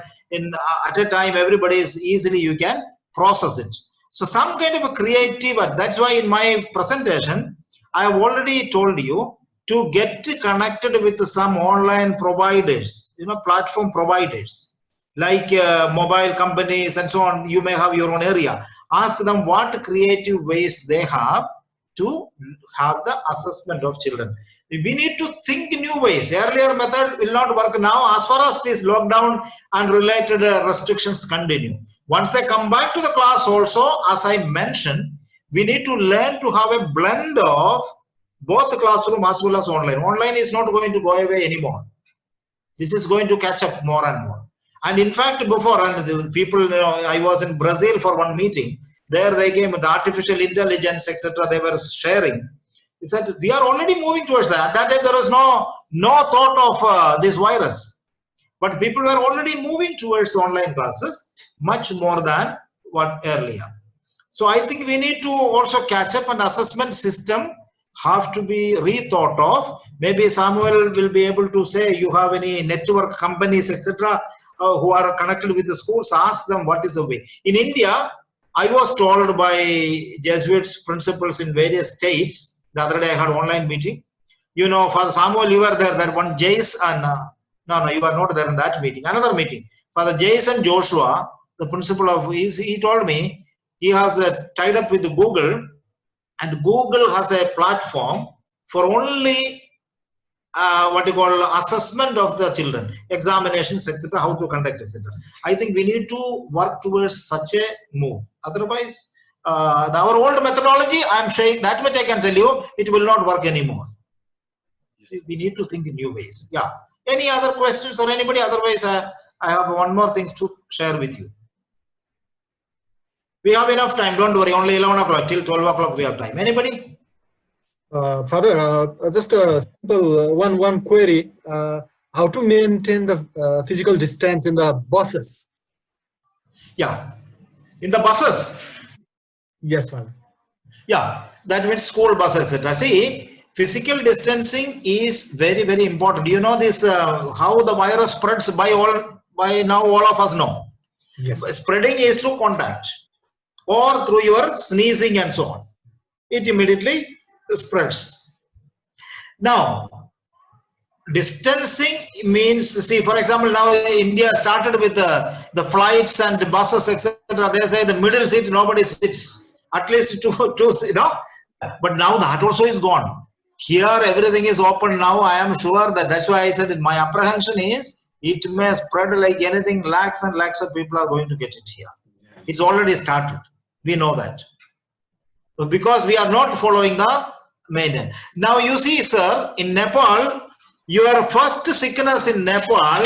at a time, everybody is easily, you can process it. So some kind of a creative, that's why in my presentation, I have already told you to get connected with some online providers, platform providers, like mobile companies and so on. You may have your own area. Ask them what creative ways they have to have the assessment of children. We need to think new ways. Earlier method will not work now as far as this lockdown and related restrictions continue. Once they come back to the class also, as I mentioned, we need to learn to have a blend of both the classroom as well as online. Online is not going to go away anymore. This is going to catch up more and more. And in fact, before, and the people, I was in Brazil for one meeting. There they came with artificial intelligence, etc. They were sharing. He said, we are already moving towards that. That day there was no thought of this virus. But people were already moving towards online classes much more than what earlier. So I think we need to also catch up, and assessment system have to be rethought of. Maybe Samuel will be able to say, you have any network companies, etc., who are connected with the schools, ask them what is the way. In India, I was told by Jesuits principals in various states, the other day I had an online meeting. Father Samuel, you were there, that one Jace, and no, you are not there in that meeting. Another meeting. Father Jason Joshua, the principal of, he told me he has tied up with Google, and Google has a platform for only assessment of the children, examinations, etc., how to conduct, etc. I think we need to work towards such a move. Otherwise, our old methodology, I'm saying that much I can tell you, it will not work anymore. We need to think in new ways. Yeah. Any other questions or anybody? Otherwise, I have one more thing to share with you. We have enough time. Don't worry. Only 11 o'clock till 12 o'clock we have time. Anybody? Father, just a simple one query. How to maintain the physical distance in the buses? Yeah. In the buses? Yes, Father. Yeah. That means school buses, etc. See, physical distancing is very, very important. You know this, how the virus spreads by now all of us know. Yes. Spreading is through contact or through your sneezing and so on. It immediately spreads. Now, distancing means, see, for example, now India started with the flights and the buses, etc. They say the middle seat, nobody sits, at least two, but now that also is gone. Here, everything is open now. I am sure that's why I said my apprehension is it may spread like anything. Lakhs and lakhs of people are going to get it here. It's already started. We know that. Because we are not following the main. Now you see, sir, in Nepal, your first sickness in Nepal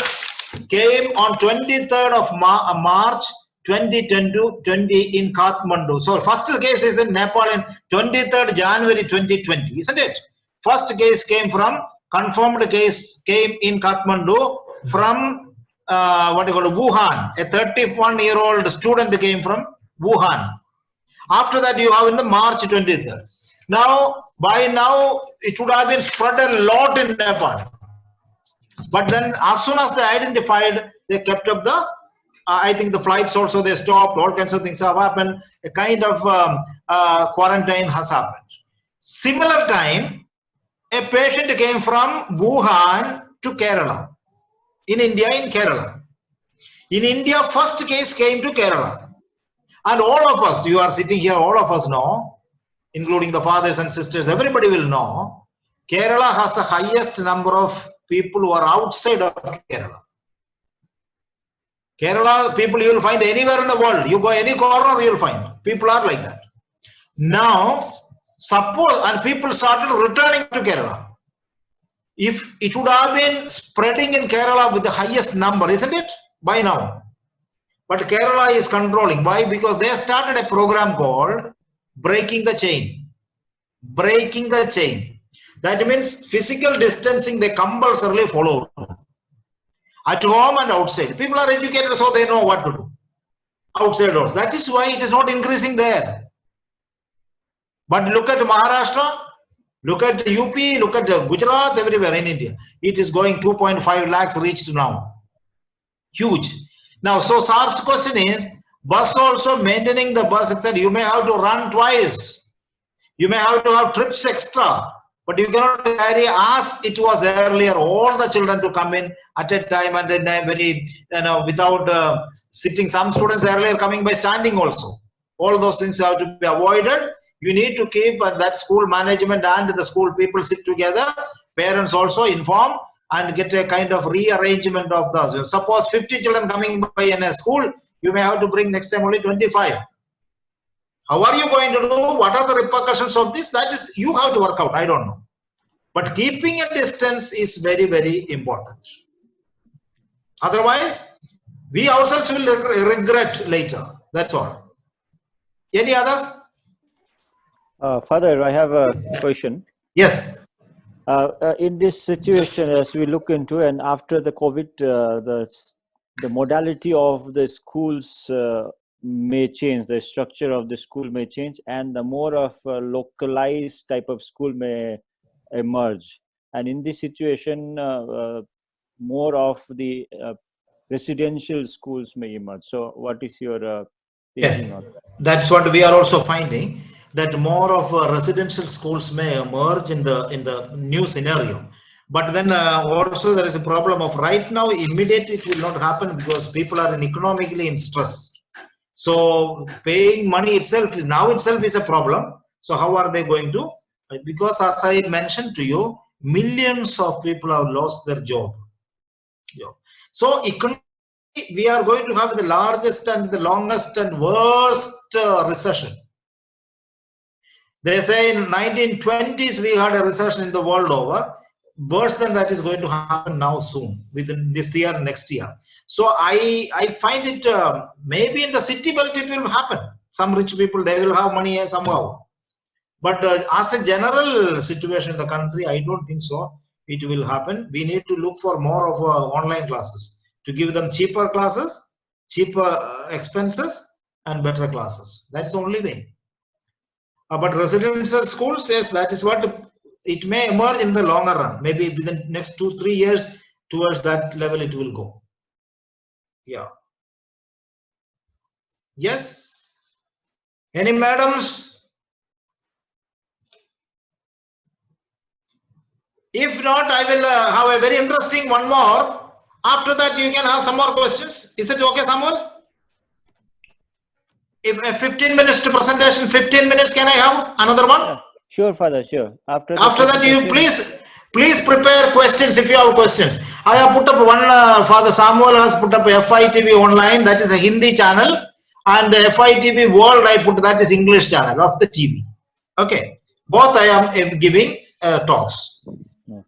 came on 23rd of March 2020 in Kathmandu. So first case is in Nepal in 23rd January 2020, isn't it? First case came from, confirmed case came in Kathmandu from Wuhan. A 31-year-old student came from Wuhan. After that, you have in the March 23rd. Now, by now, it would have been spread a lot in Nepal. But then, as soon as they identified, they kept up the, I think the flights also, they stopped, all kinds of things have happened. A kind of quarantine has happened. Similar time, a patient came from Wuhan to Kerala. In India, in Kerala. In India, first case came to Kerala. And all of us, you are sitting here, all of us know, including the fathers and sisters, everybody will know, Kerala has the highest number of people who are outside of Kerala. Kerala people you will find anywhere in the world. You go any corner, you will find. People are like that. Now, suppose, and people started returning to Kerala. If it would have been spreading in Kerala with the highest number, isn't it? By now. But Kerala is controlling. Why? Because they started a program called Breaking the Chain. Breaking the Chain. That means physical distancing they compulsorily follow. At home and outside. People are educated so they know what to do. Outside also. That is why it is not increasing there. But look at Maharashtra, look at UP, look at Gujarat, everywhere in India. It is going 2.5 lakhs reached now. Huge. Now, so SARS question is, bus also maintaining the bus, etc. You may have to run twice. You may have to have trips extra. But you cannot carry as it was earlier, all the children to come in at a time and in a very, without sitting. Some students earlier coming by standing also. All those things have to be avoided. You need to keep that school management and the school people sit together. Parents also inform and get a kind of rearrangement of those. Suppose 50 children coming by in a school, you may have to bring next time only 25. How are you going to do? What are the repercussions of this? That is, you have to work out. I don't know. But keeping a distance is very, very important. Otherwise, we ourselves will regret later. That's all. Any other? Father, I have a question. Yes. In this situation, as we look into, and after the COVID, the modality of the schools may change, the structure of the school may change, and the more of a localized type of school may emerge. And in this situation, more of the residential schools may emerge. So what is your thinking on that? That's what we are also finding, that more of residential schools may emerge in the new scenario. But then also there is a problem of right now, immediately it will not happen because people are economically in stress. So paying money itself is a problem. So how are they going to? Because as I mentioned to you, millions of people have lost their job. So economically, we are going to have the largest and the longest and worst recession. They say in 1920s we had a recession in the world over. Worse than that is going to happen now soon, within this year, next year. So I find it, maybe in the city belt it will happen. Some rich people, they will have money somehow. But as a general situation in the country, I don't think so. It will happen. We need to look for more of online classes, to give them cheaper classes, cheaper expenses, and better classes. That's the only way. But residential schools, yes, that is what it may emerge in the longer run. Maybe within the next 2-3 years, towards that level it will go. Yeah. Yes. Any madams? If not, I will have a very interesting one more. After that, you can have some more questions. Is it okay, Samuel? If 15 minutes to presentation, 15 minutes, can I have another one? Yeah. Sure, Father, sure. After that, you please prepare questions if you have questions. I have put up one, Father Samuel has put up FITV online, that is a Hindi channel, and FITV World I put, that is English channel of the TV. Okay, both I am giving talks.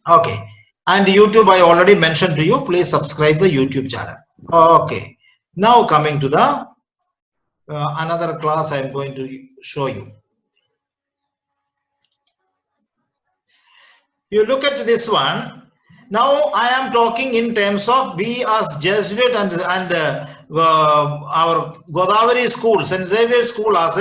Okay, and YouTube I already mentioned to you, please subscribe the YouTube channel. Okay, now coming to the another class I am going to show you. You look at this one. Now I am talking in terms of we as Jesuit and our Godavari school, St. Xavier school as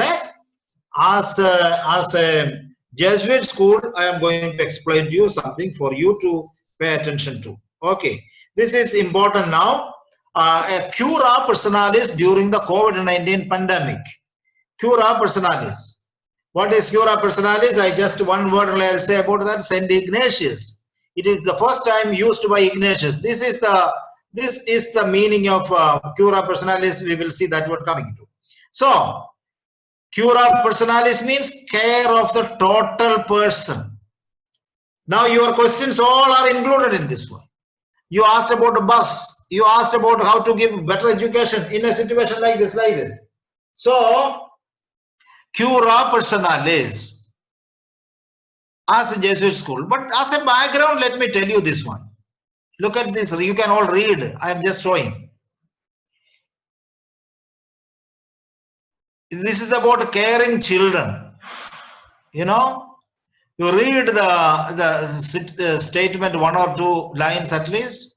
a Jesuit school. I am going to explain to you something for you to pay attention to. Okay, this is important now. A cura personalis during the COVID-19 pandemic. Cura personalis. What is cura personalis? I just one word I'll say about that. Saint Ignatius. It is the first time used by Ignatius. This is the meaning of cura personalis. We will see that one coming to. So, cura personalis means care of the total person. Now your questions all are included in this one. You asked about a bus. You asked about how to give better education in a situation like this, So, cura personalis as a Jesuit school. But as a background, let me tell you this one. Look at this. You can all read. I am just showing. This is about caring children. You know, you read the statement, 1 or 2 lines at least.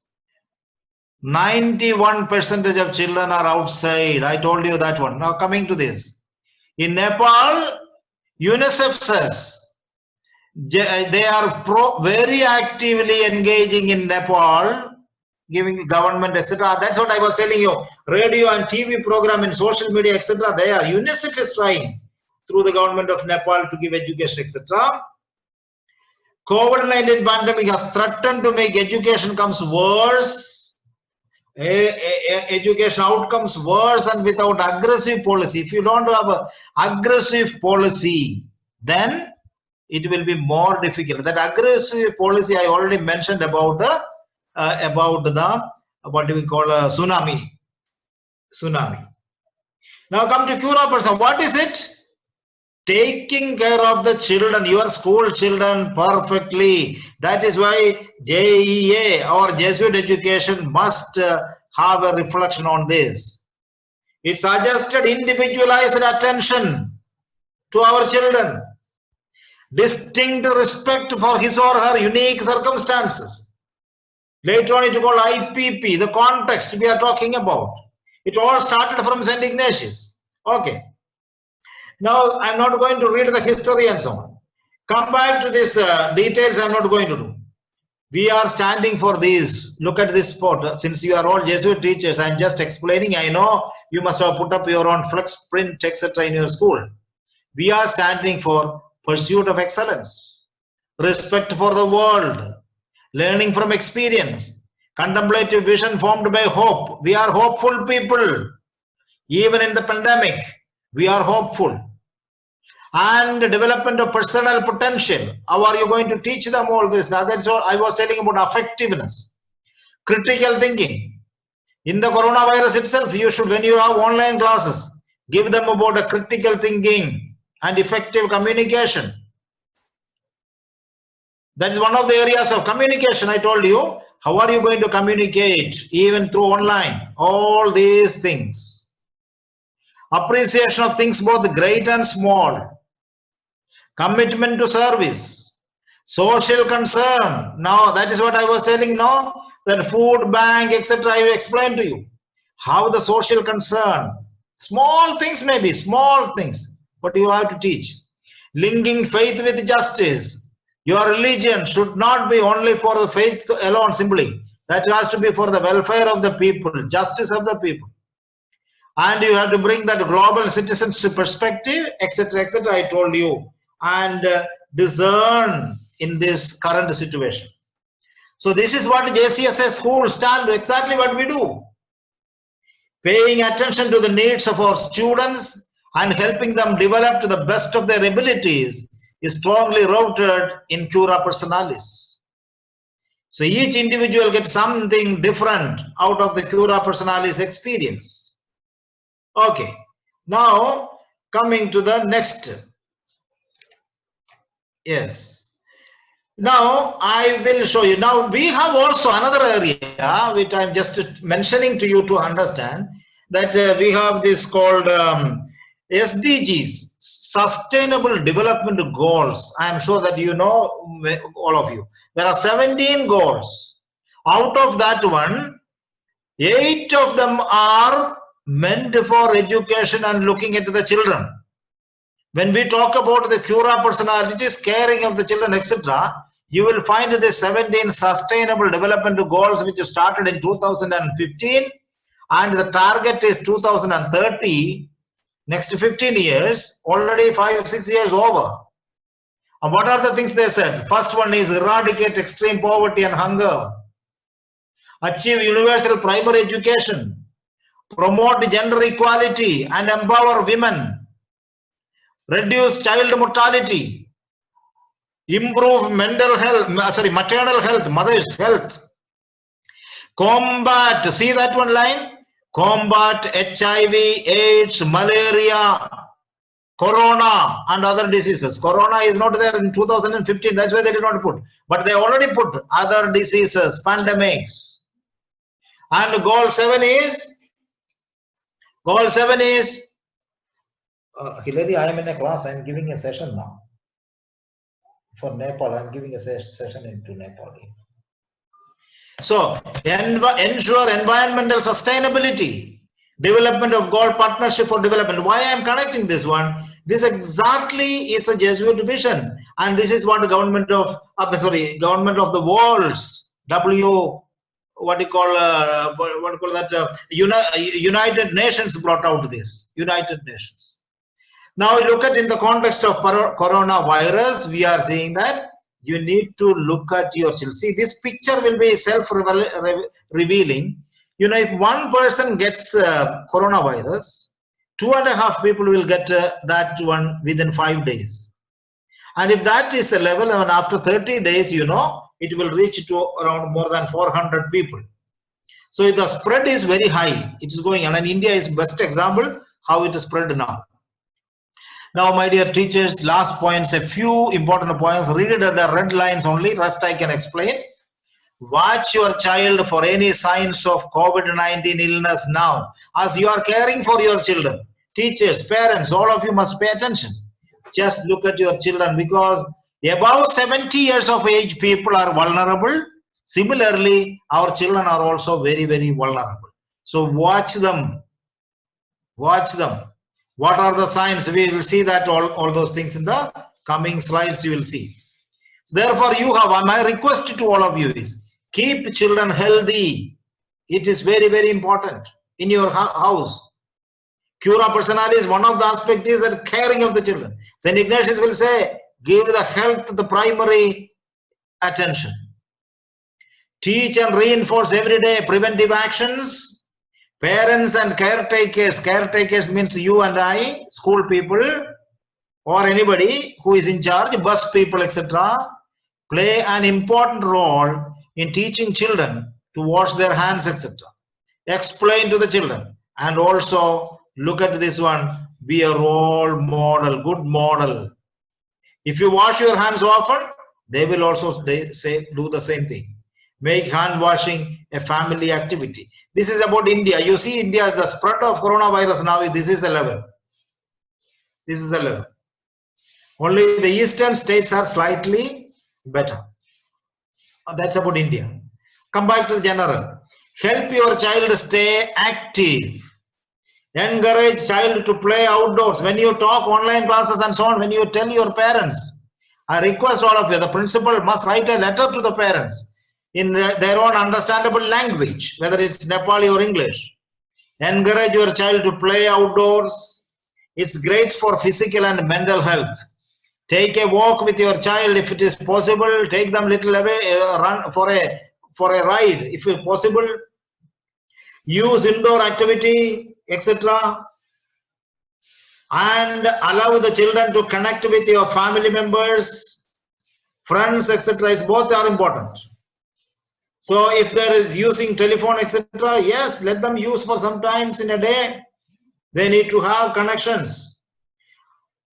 91% of children are outside. I told you that one. Now coming to this. In Nepal, UNICEF says they are very actively engaging in Nepal, giving government, etc. That's what I was telling you. Radio and TV program and social media, etc. There, UNICEF is trying through the government of Nepal to give education, etc. COVID-19 pandemic has threatened to make education comes worse, education outcomes worse, and without aggressive policy. If you don't have a aggressive policy, then it will be more difficult. That aggressive policy I already mentioned about the what do we call a tsunami. Now come to Cura Persona. What is it? Taking care of the children, your school children perfectly. That is why JEA or Jesuit education must have a reflection on this. It suggested individualized attention to our children, distinct respect for his or her unique circumstances. Later on it is called IPP, the context we are talking about. It all started from St. Ignatius. Okay. Now I'm not going to read the history and so on. Come back to this details I'm not going to do. We are standing for these. Look at this spot. Since you are all Jesuit teachers, I'm just explaining. I know you must have put up your own flex print, etc. in your school. We are standing for pursuit of excellence, respect for the world, learning from experience, contemplative vision formed by hope. We are hopeful people. Even in the pandemic, we are hopeful. And development of personal potential. How are you going to teach them all this? Now that's what I was telling about effectiveness. Critical thinking. In the coronavirus itself, you should, when you have online classes, give them about a critical thinking and effective communication. That is one of the areas of communication I told you. How are you going to communicate even through online? All these things. Appreciation of things both great and small. Commitment to service. Social concern. Now that is what I was telling now. That food bank, etc. I explained to you. How the social concern. Small things maybe, small things. But you have to teach. Linking faith with justice. Your religion should not be only for the faith alone simply. That has to be for the welfare of the people, justice of the people. And you have to bring that global citizenship perspective, etc., etc. I told you. And discern in this current situation. So this is what JCSS school stand, exactly what we do. Paying attention to the needs of our students and helping them develop to the best of their abilities is strongly rooted in Cura Personalis. So each individual gets something different out of the Cura Personalis experience. Okay, now coming to the next. Yes. Now I will show you. Now we have also another area which I'm just mentioning to you to understand that we have this called SDGs, Sustainable Development Goals. I am sure that you know, all of you. There are 17 goals. Out of that one, 8 of them are meant for education and looking at the children. When we talk about the Cura personalities, caring of the children, etc., you will find the 17 Sustainable Development Goals which started in 2015 and the target is 2030. Next 15 years, already 5-6 years over. And what are the things they said? First one is eradicate extreme poverty and hunger, achieve universal primary education, promote gender equality and empower women, reduce child mortality, improve maternal health, mother's health, combat, see that one line? Combat HIV, AIDS, malaria, corona and other diseases. Corona is not there in 2015, that's why they did not put. But they already put other diseases, pandemics. And goal 7 is, Hilary, I am in a class, I am giving a session now. For Nepal, I am giving a session into Nepal. So, ensure environmental sustainability, development of goal partnership for development. Why I am connecting this one? This exactly is a Jesuit vision, and this is what the government of the world's United Nations brought out this. United Nations. Now look at in the context of coronavirus, we are seeing that You need to look at your children. See, this picture will be self-revealing. You know, if one person gets coronavirus, 2.5 people will get that one within 5 days. And if that is the level, and after 30 days, you know, it will reach to around more than 400 people. So the spread is very high. It is going on, and India is best example how it is spread now. Now, my dear teachers, last points, a few important points. Read the red lines only, rest I can explain. Watch your child for any signs of COVID-19 illness now. As you are caring for your children, teachers, parents, all of you must pay attention. Just look at your children, because above 70 years of age people are vulnerable. Similarly, our children are also very, very vulnerable. So watch them. Watch them. What are the signs? We will see that all those things in the coming slides you will see. So therefore, you have, my request to all of you is, keep children healthy. It is very, very important in your house. Cura personalis, one of the aspects is that caring of the children. St. Ignatius will say, give the health the primary attention. Teach and reinforce every day preventive actions. Parents and caretakers, caretakers means you and I, school people, or anybody who is in charge, bus people, etc., play an important role in teaching children to wash their hands, etc. Explain to the children, and also look at this one, be a role model, good model. If you wash your hands often, they will also do the same thing. Make hand washing a family activity. This is about India. You see, India is the spread of coronavirus now. This is a level. This is a level. Only the eastern states are slightly better. That's about India. Come back to the general. Help your child stay active. Encourage child to play outdoors. When you talk online classes and so on, when you tell your parents, I request all of you, the principal must write a letter to the parents in their own understandable language, whether it's Nepali or English. Encourage your child to play outdoors. It's great for physical and mental health. Take a walk with your child if it is possible. Take them little away, run for a ride if it's possible. Use indoor activity, etc. And allow the children to connect with your family members, friends, etc. Both are important. So if there is using telephone, etc., yes, let them use for some times in a day. They need to have connections.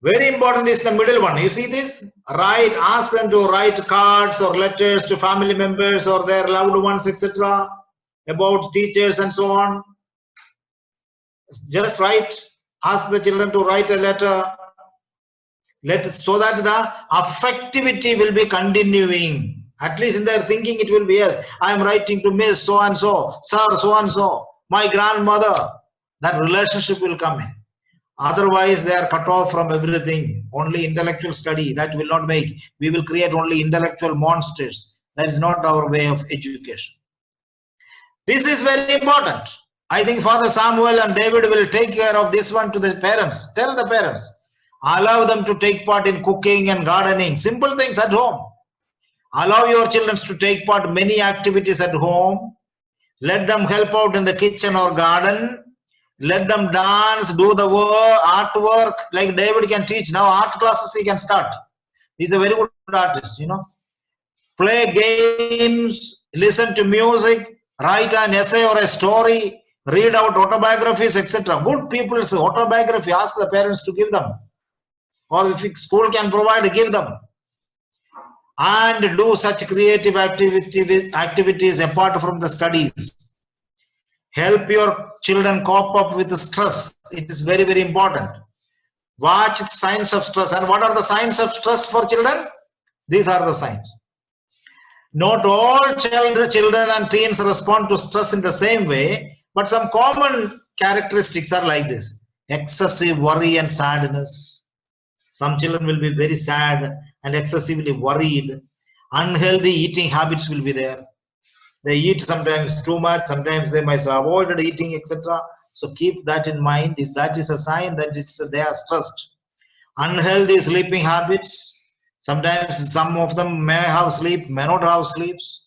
Very important is the middle one. You see this? Write, ask them to write cards or letters to family members or their loved ones, etc., about teachers and so on. Just write, ask the children to write a letter. So that the affectivity will be continuing. At least in their thinking it will be, yes, I am writing to Miss so-and-so, Sir so-and-so, my grandmother. That relationship will come in. Otherwise, they are cut off from everything. Only intellectual study, that will not make. We will create only intellectual monsters. That is not our way of education. This is very important. I think Father Samuel and David will take care of this one to the parents. Tell the parents. Allow them to take part in cooking and gardening. Simple things at home. Allow your children to take part in many activities at home. Let them help out in the kitchen or garden. Let them dance, do the work, artwork, like David can teach. Now art classes he can start. He's a very good artist, you know. Play games, listen to music, write an essay or a story, read out autobiographies, etc. Good people's autobiography, ask the parents to give them. Or if school can provide, give them. And do such creative activities apart from the studies. Help your children cope up with the stress. It is very, very important. Watch signs of stress. And what are the signs of stress for children? These are the signs. Not all children and teens respond to stress in the same way, but some common characteristics are like this. Excessive worry and sadness. Some children will be very sad and excessively worried. Unhealthy eating habits will be there. They eat sometimes too much, sometimes they might avoid eating, etc. So keep that in mind. If that is a sign that they are stressed. Unhealthy sleeping habits. Sometimes some of them may have sleep, may not have sleeps.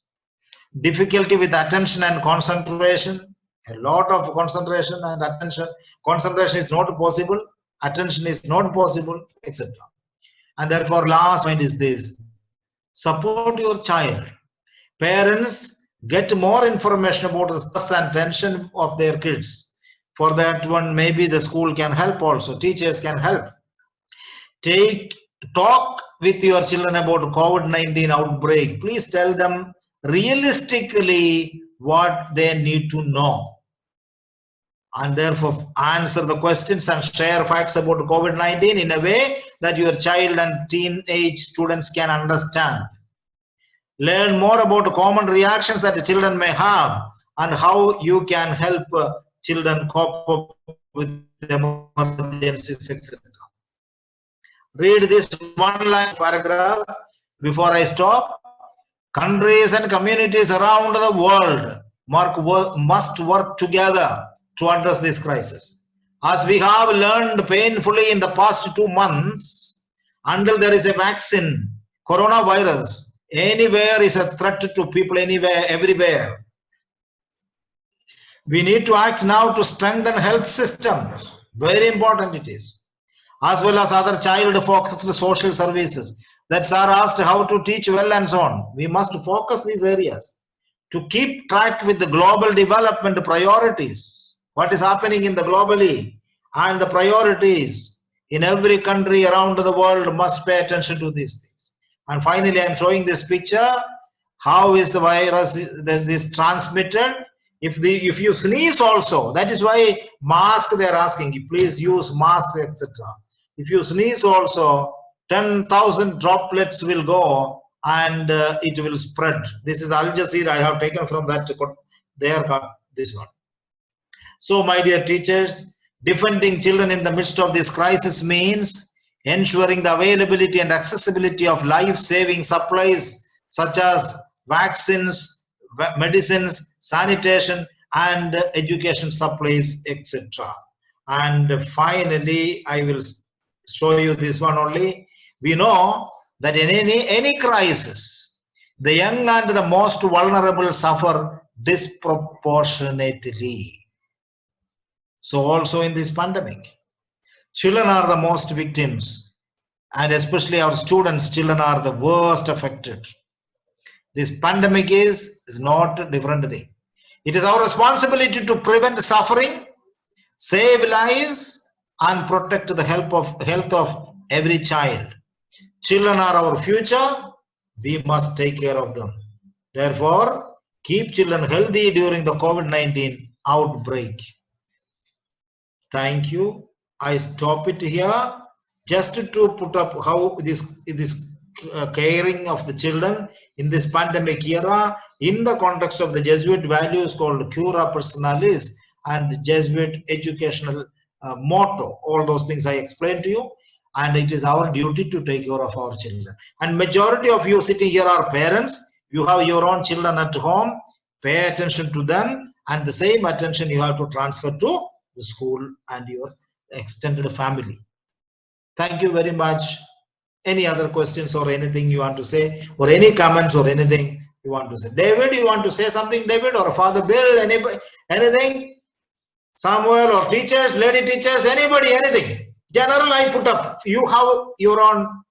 Difficulty with attention and concentration. A lot of concentration and attention. Concentration is not possible. Attention is not possible, etc. And therefore, last point is this: support your child. Parents get more information about the stress and tension of their kids. For that one, maybe the school can help also. Teachers can help. Talk with your children about COVID-19 outbreak. Please tell them realistically what they need to know. And therefore answer the questions and share facts about COVID-19 in a way that your child and teenage students can understand. Learn more about common reactions that the children may have and how you can help children cope up with emergencies, etc. Read this one-line paragraph before I stop. Countries and communities around the world must work together to address this crisis. As we have learned painfully in the past 2 months, until there is a vaccine, coronavirus anywhere is a threat to people anywhere, everywhere. We need to act now to strengthen health systems. Very important it is. As well as other child-focused social services that are asked how to teach well and so on. We must focus these areas to keep track with the global development priorities. What is happening in the globally and the priorities in every country around the world must pay attention to these things. And finally, I am showing this picture. How is the virus this transmitted? If you sneeze also, that is why mask they are asking. Please use mask, etc. If you sneeze also, 10,000 droplets will go and it will spread. This is Al Jazeera. I have taken from that. They are got this one. So, my dear teachers, defending children in the midst of this crisis means ensuring the availability and accessibility of life-saving supplies such as vaccines, medicines, sanitation, and education supplies, etc. And finally, I will show you this one only. We know that in any crisis, the young and the most vulnerable suffer disproportionately. So also in this pandemic, children are the most victims, and especially our students, children are the worst affected. This pandemic is not a different thing. It is our responsibility to prevent suffering, save lives, and protect the health of every child. Children are our future. We must take care of them. Therefore, keep children healthy during the COVID-19 outbreak. Thank you. I stop it here just to put up how this caring of the children in this pandemic era in the context of the Jesuit values called Cura Personalis and the Jesuit educational motto. All those things I explained to you, and it is our duty to take care of our children. And majority of you sitting here are parents. You have your own children at home. Pay attention to them, and the same attention you have to transfer to the school and your extended family. Thank you very much. Any other questions or anything you want to say, or any comments or anything you want to say? David, you want to say something, David, or Father Bill, anybody, anything? Samuel, or teachers, lady teachers, anybody, anything? General, I put up. You have your own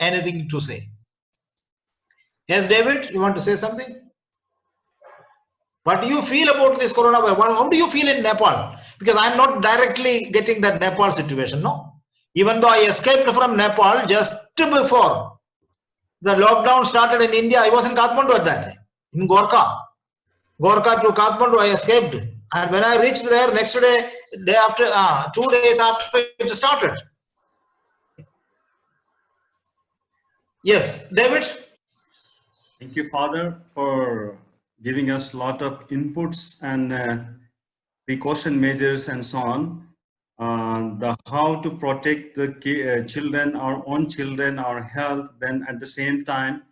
anything to say. Yes, David, you want to say something? What do you feel about this coronavirus? How do you feel in Nepal? Because I'm not directly getting that Nepal situation, no? Even though I escaped from Nepal just before the lockdown started in India, I was in Kathmandu at that time, in Gorkha. Gorkha to Kathmandu, I escaped. And when I reached there, next day, 2 days after it started. Yes, David? Thank you, Father, for giving us a lot of inputs and precaution measures and so on. How to protect the children, our own children, our health, then at the same time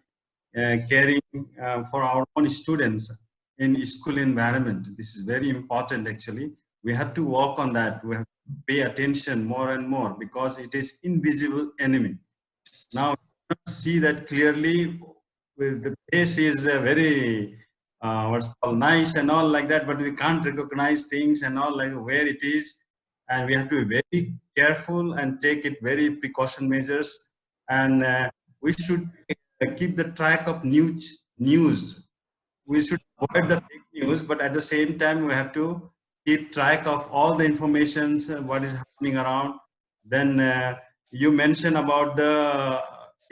caring for our own students in school environment. This is very important actually. We have to work on that. We have to pay attention more and more because it is invisible enemy. Now see that clearly. With the face is very what's called nice and all like that, but we can't recognize things and all like where it is, and we have to be very careful and take it very precaution measures, and we should keep the track of news. We should avoid the fake news, but at the same time we have to keep track of all the informations, what is happening around. Then you mentioned about the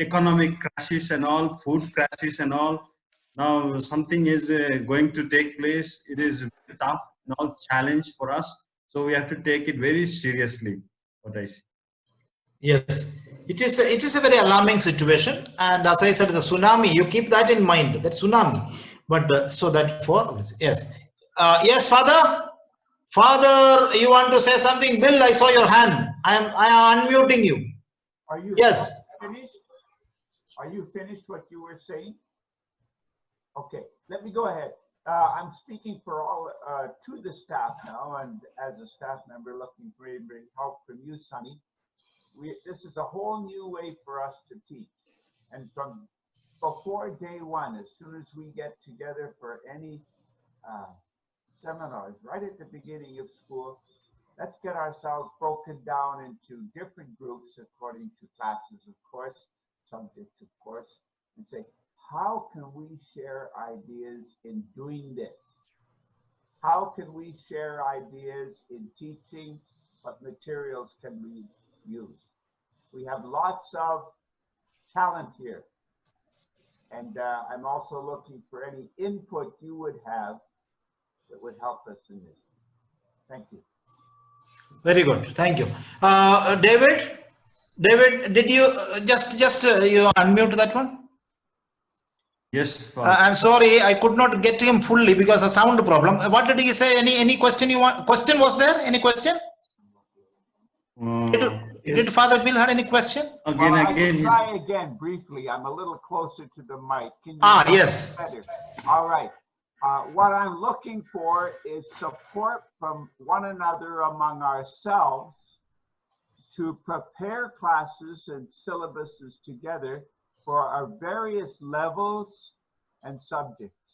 economic crashes and all, food crashes and all. Now something is going to take place. It is very tough and all challenge for us. So we have to take it very seriously, what I see. Yes, it is a very alarming situation, and as I said, the tsunami. You keep that in mind. That tsunami, but so that for yes, yes, Father. Father, you want to say something? Bill, I saw your hand. I am unmuting you. Are you Yes. finished? Are you finished what you were saying? Okay, let me go ahead. I'm speaking for all to the staff now, and as a staff member looking for help from you, Sonny. This is a whole new way for us to teach, and from before day one, as soon as we get together for any seminars, right at the beginning of school, let's get ourselves broken down into different groups according to classes, of course, subjects, of course, and say, how can we share ideas in doing this? How can we share ideas in teaching? What materials can we use? We have lots of talent here. And I'm also looking for any input you would have that would help us in this. Thank you. Very good. Thank you. David, did you just you unmute that one? Yes, Father. I'm sorry, I could not get him fully because of sound problem. What did he say? Any question you want? Question was there? Any question? Did Father Bill had any question? Well, I can try again briefly. I'm a little closer to the mic. Can you hear me Yes. better? All right. What I'm looking for is support from one another among ourselves to prepare classes and syllabuses together for our various levels and subjects.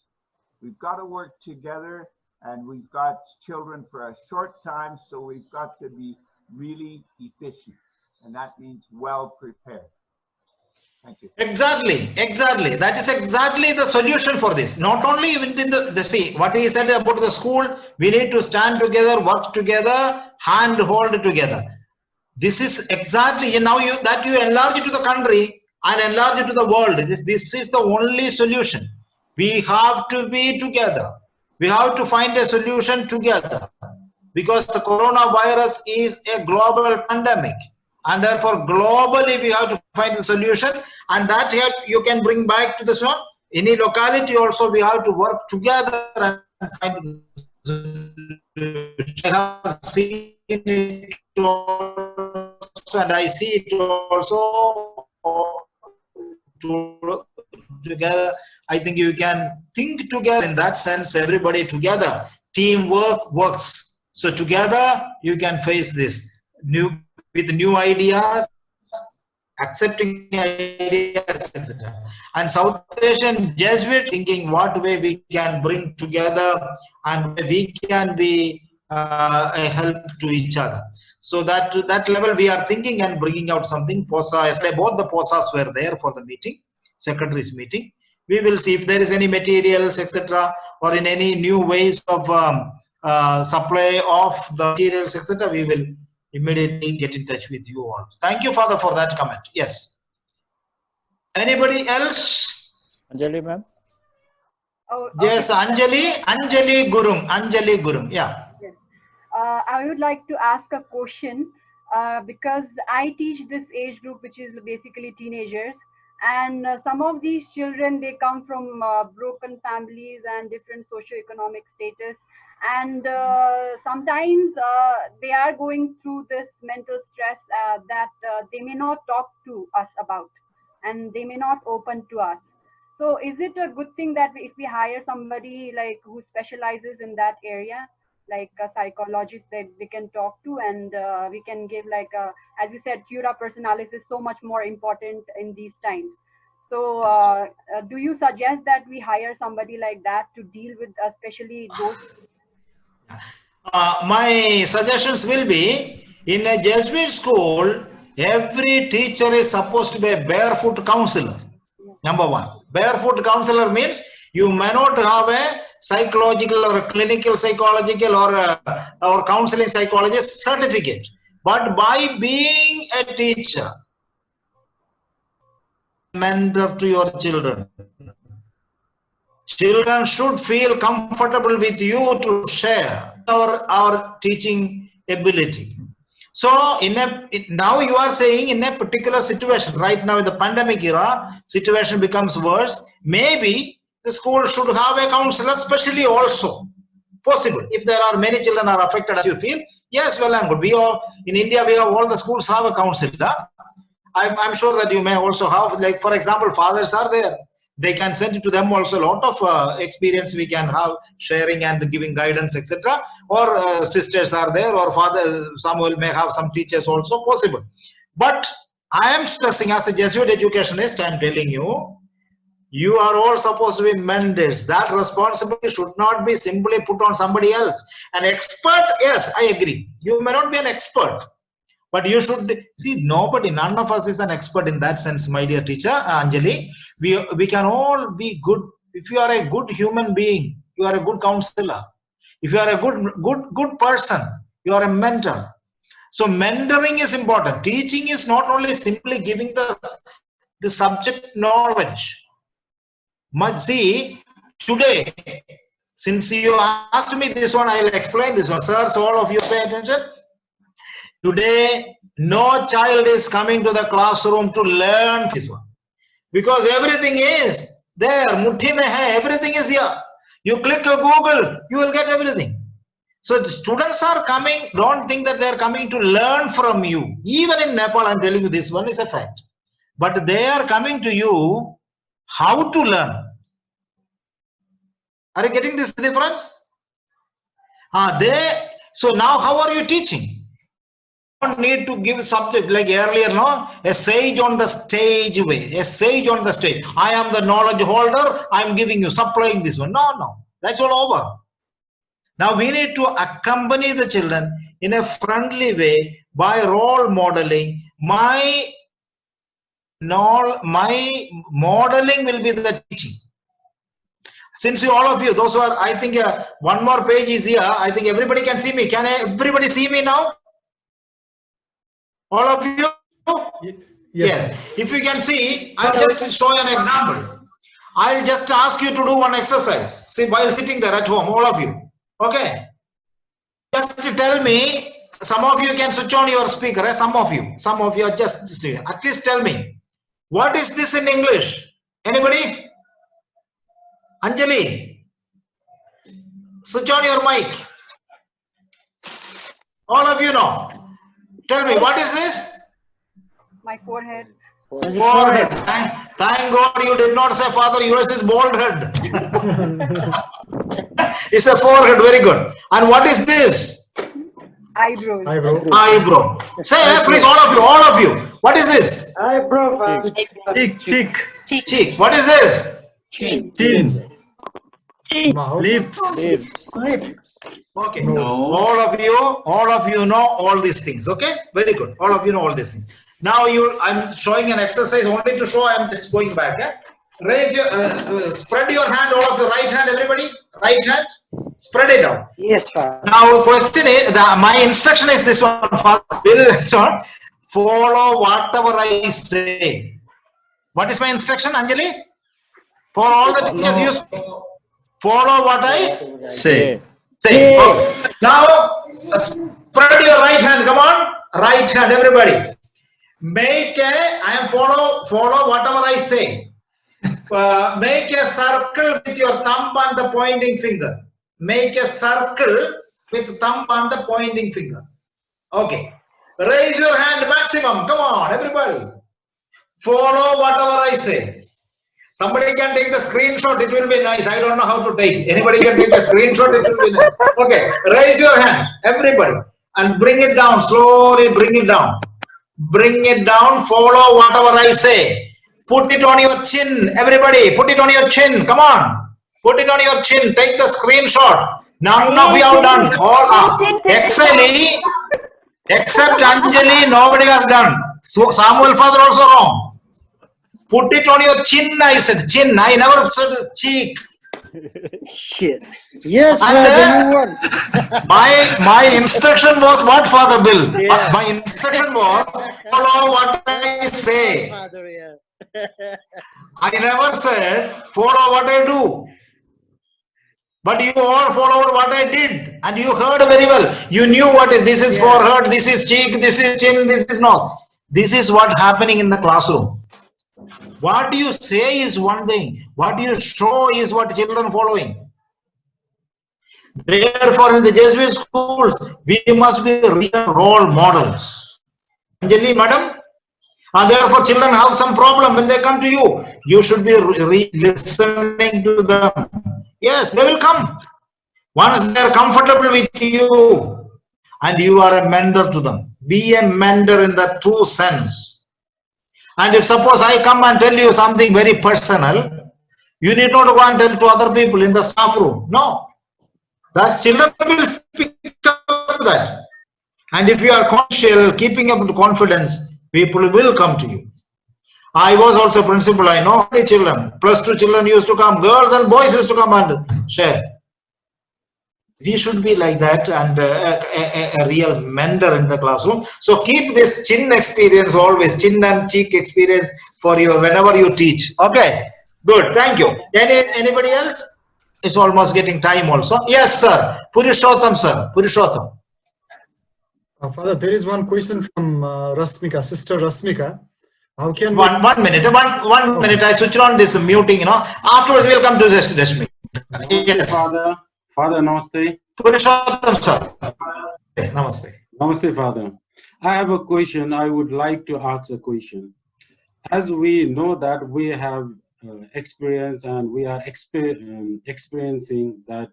We've got to work together, and we've got children for a short time, so we've got to be really efficient, and that means well prepared. Thank you. Exactly. That is exactly the solution for this. Not only within the see what he said about the school, we need to stand together, work together, hand hold together. This is exactly now you enlarge it to the country and enlarge it to the world. This is the only solution. We have to be together. We have to find a solution together, because the coronavirus is a global pandemic, and therefore globally we have to find the solution, and that here you can bring back to this one. Any locality also we have to work together and find the solution. I have seen it also, and I see it also together. I think you can think together in that sense, everybody together. Teamwork works. So together you can face this with new ideas, accepting ideas, etc. And South Asian Jesuit thinking what way we can bring together and we can be a help to each other. So that level we are thinking and bringing out something. POSA, yesterday both the POSAs were there for the meeting, secretaries meeting. We will see if there is any materials, etc., or in any new ways of supply of the materials, etc. We will immediately get in touch with you all. Thank you, Father, for that comment. Yes. Anybody else? Anjali, ma'am. Oh, okay. Yes, Anjali Gurum. Yeah. Yes. I would like to ask a question because I teach this age group, which is basically teenagers, and some of these children, they come from broken families and different socioeconomic status, and sometimes they are going through this mental stress that they may not talk to us about, and they may not open to us. So is it a good thing that if we hire somebody like who specializes in that area, like a psychologist that they can talk to, and we can give like a, as you said, cura personalis is so much more important in these times. So do you suggest that we hire somebody like that to deal with especially those? My suggestions will be, in a Jesuit school, every teacher is supposed to be a barefoot counselor. Number one, barefoot counselor means you may not have a psychological or a clinical psychological or counseling psychologist certificate, but by being a teacher, mentor to your children, children should feel comfortable with you to share our teaching ability. So now you are saying in a particular situation, right now in the pandemic era, situation becomes worse. Maybe the school should have a counselor specially also. Possible. If there are many children are affected as you feel, yes, well and good. We all, in India, we have all the schools have a counselor. I'm sure that you may also have, like for example, fathers are there. They can send it to them also. A lot of experience we can have sharing and giving guidance, etc. Or sisters are there, or Father Samuel may have some teachers also possible. But I am stressing as a Jesuit educationist, I am telling you, you are all supposed to be mentors. That responsibility should not be simply put on somebody else. An expert, yes, I agree. You may not be an expert, but you should see, none of us is an expert in that sense, my dear teacher Anjali. We can all be good. If you are a good human being, you are a good counselor. If you are a good person, you are a mentor. So mentoring is important. Teaching is not only simply giving the subject knowledge. See, today, since you asked me this one, I will explain this one. Sir, so all of you pay attention. Today, no child is coming to the classroom to learn this one, because everything is there. Muthi mein hai, everything is here. You click your Google, you will get everything. So the students are coming. Don't think that they are coming to learn from you. Even in Nepal, I am telling you, this one is a fact. But they are coming to you how to learn. Are you getting this difference? So now how are you teaching? Don't need to give subject like earlier, no? A sage on the stage way, a sage on the stage. I am the knowledge holder, I am giving you, supplying this one. No, that's all over. Now we need to accompany the children in a friendly way by role modeling. My modeling will be the teaching. Since you, all of you, those who are, I think one more page is here. I think everybody can see me. Can everybody see me now? All of you? Yes. If you can see, I'll just show you an example. I'll just ask you to do one exercise. See, while sitting there at home, all of you. Okay. Just tell me, some of you can switch on your speaker. Some of you are just see. At least tell me, what is this in English? Anybody? Anjali, switch on your mic. All of you know. Tell me, what is this? My forehead. Forehead. Thank God you did not say, Father, yours is bald head. It's a forehead, very good. And what is this? Eyebrows. Eyebrow. Say, please, all of you. What is this? Eyebrow. Cheek. What is this? Chin. Lips. Okay. No. All of you know all these things. Okay. Very good. All of you know all these things. Now I'm showing an exercise only to show. I'm just going back. Raise your, spread your hand. All of your right hand. Everybody, right hand. Spread it out. Yes, Father. Now the question is, my instruction is this one. Father, follow whatever I say. What is my instruction, Anjali? For all the teachers, you speak. Follow what I Say. Okay. Now spread your right hand. Come on, right hand, everybody. I am follow whatever I say. Make a circle with your thumb and the pointing finger. Make a circle with thumb and the pointing finger. Okay. Raise your hand maximum. Come on, everybody. Follow whatever I say. Somebody can take the screenshot, it will be nice. I don't know how to take. Anybody can take the screenshot, it will be nice. Okay, raise your hand, everybody, and bring it down. Slowly bring it down. Bring it down, follow whatever I say. Put it on your chin, everybody. Put it on your chin. Come on. Put it on your chin. Take the screenshot. None of you have done. All are. Except Anjali, nobody has done. So Samuel father also wrong. Put it on your chin, I said. Chin. I never said cheek. Shit. Yes, And, Father, you won. my instruction was what, Father Bill? Yeah. My instruction was follow what I say. Father, yeah. I never said follow what I do. But you all followed what I did, and you heard very well. You knew what this is for heart, this is cheek, this is chin, this is nose. This is what happening in the classroom. What you say is one thing. What you show is what children following. Therefore, in the Jesuit schools, we must be real role models. Anjali, madam? And therefore, children have some problem when they come to you. You should be listening to them. Yes, they will come. Once they are comfortable with you, and you are a mentor to them. Be a mentor in the true sense. And if suppose I come and tell you something very personal, you need not go and tell to other people in the staff room. No. The children will pick up that. And if you are conscious, keeping up the confidence, people will come to you. I was also principal. I know many children. +2 children used to come. Girls and boys used to come and share. We should be like that and a real mentor in the classroom. So keep this chin experience always, chin and cheek experience for you whenever you teach. Okay, good. Thank you. Anybody else? It's almost getting time also. Yes, sir. Purushottam, sir. Purushottam. Father, there is one question from Rasmika, Sister Rasmika. How can one minute? One minute. I switch on this muting. Afterwards, we'll come to this Rasmika. Yes. Father, namaste. Purushottam, sir. Namaste. Namaste, Father. I have a question. I would like to ask a question. As we know that we have experience and we are experiencing that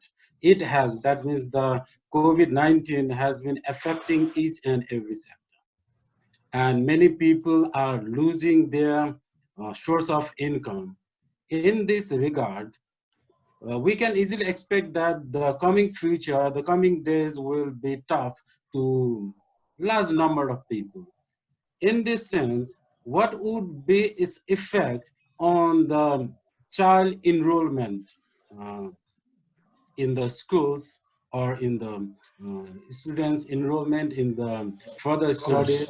that means the COVID-19 has been affecting each and every sector. And many people are losing their source of income. In this regard, we can easily expect that the coming future, the coming days will be tough to large number of people. In this sense, what would be its effect on the child enrollment in the schools or in the students' enrollment in the further studies?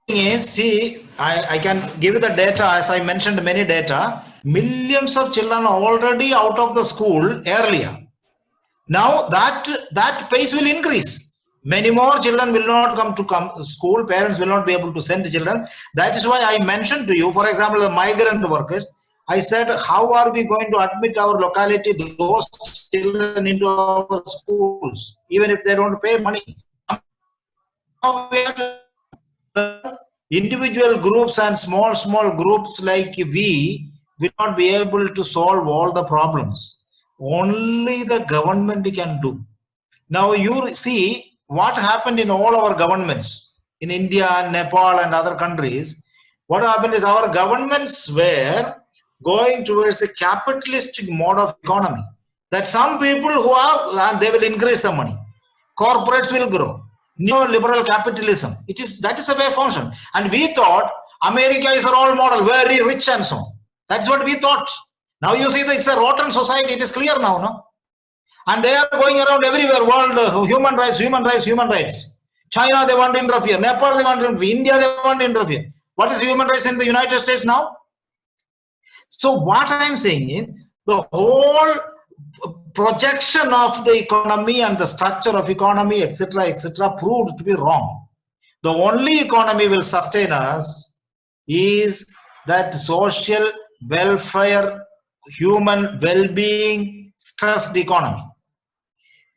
Is, see, I can give you the data. As I mentioned, many data, millions of children are already out of the school earlier. Now that pace will increase. Many more children will not come to school. Parents will not be able to send children. That is why I mentioned to you, for example, the migrant workers. I said, how are we going to admit our locality those children into our schools, even if they don't pay money? Now we have to, individual groups and small groups like we will not be able to solve all the problems. Only the government can do. Now you see what happened in all our governments in India, Nepal and other countries. What happened is our governments were going towards a capitalistic mode of economy. That some people who have, they will increase the money. Corporates will grow. Neoliberal capitalism. That is a way function. And we thought America is a role model, very rich and so on. That's what we thought. Now you see that it's a rotten society. It is clear now, no? And they are going around everywhere, world, human rights. China, they want to interfere. Nepal, they want to interfere. India, they want to interfere. What is human rights in the United States now? So what I'm saying is the whole projection of the economy and the structure of economy, etc., proved to be wrong. The only economy will sustain us is that social welfare, human well-being, stressed economy.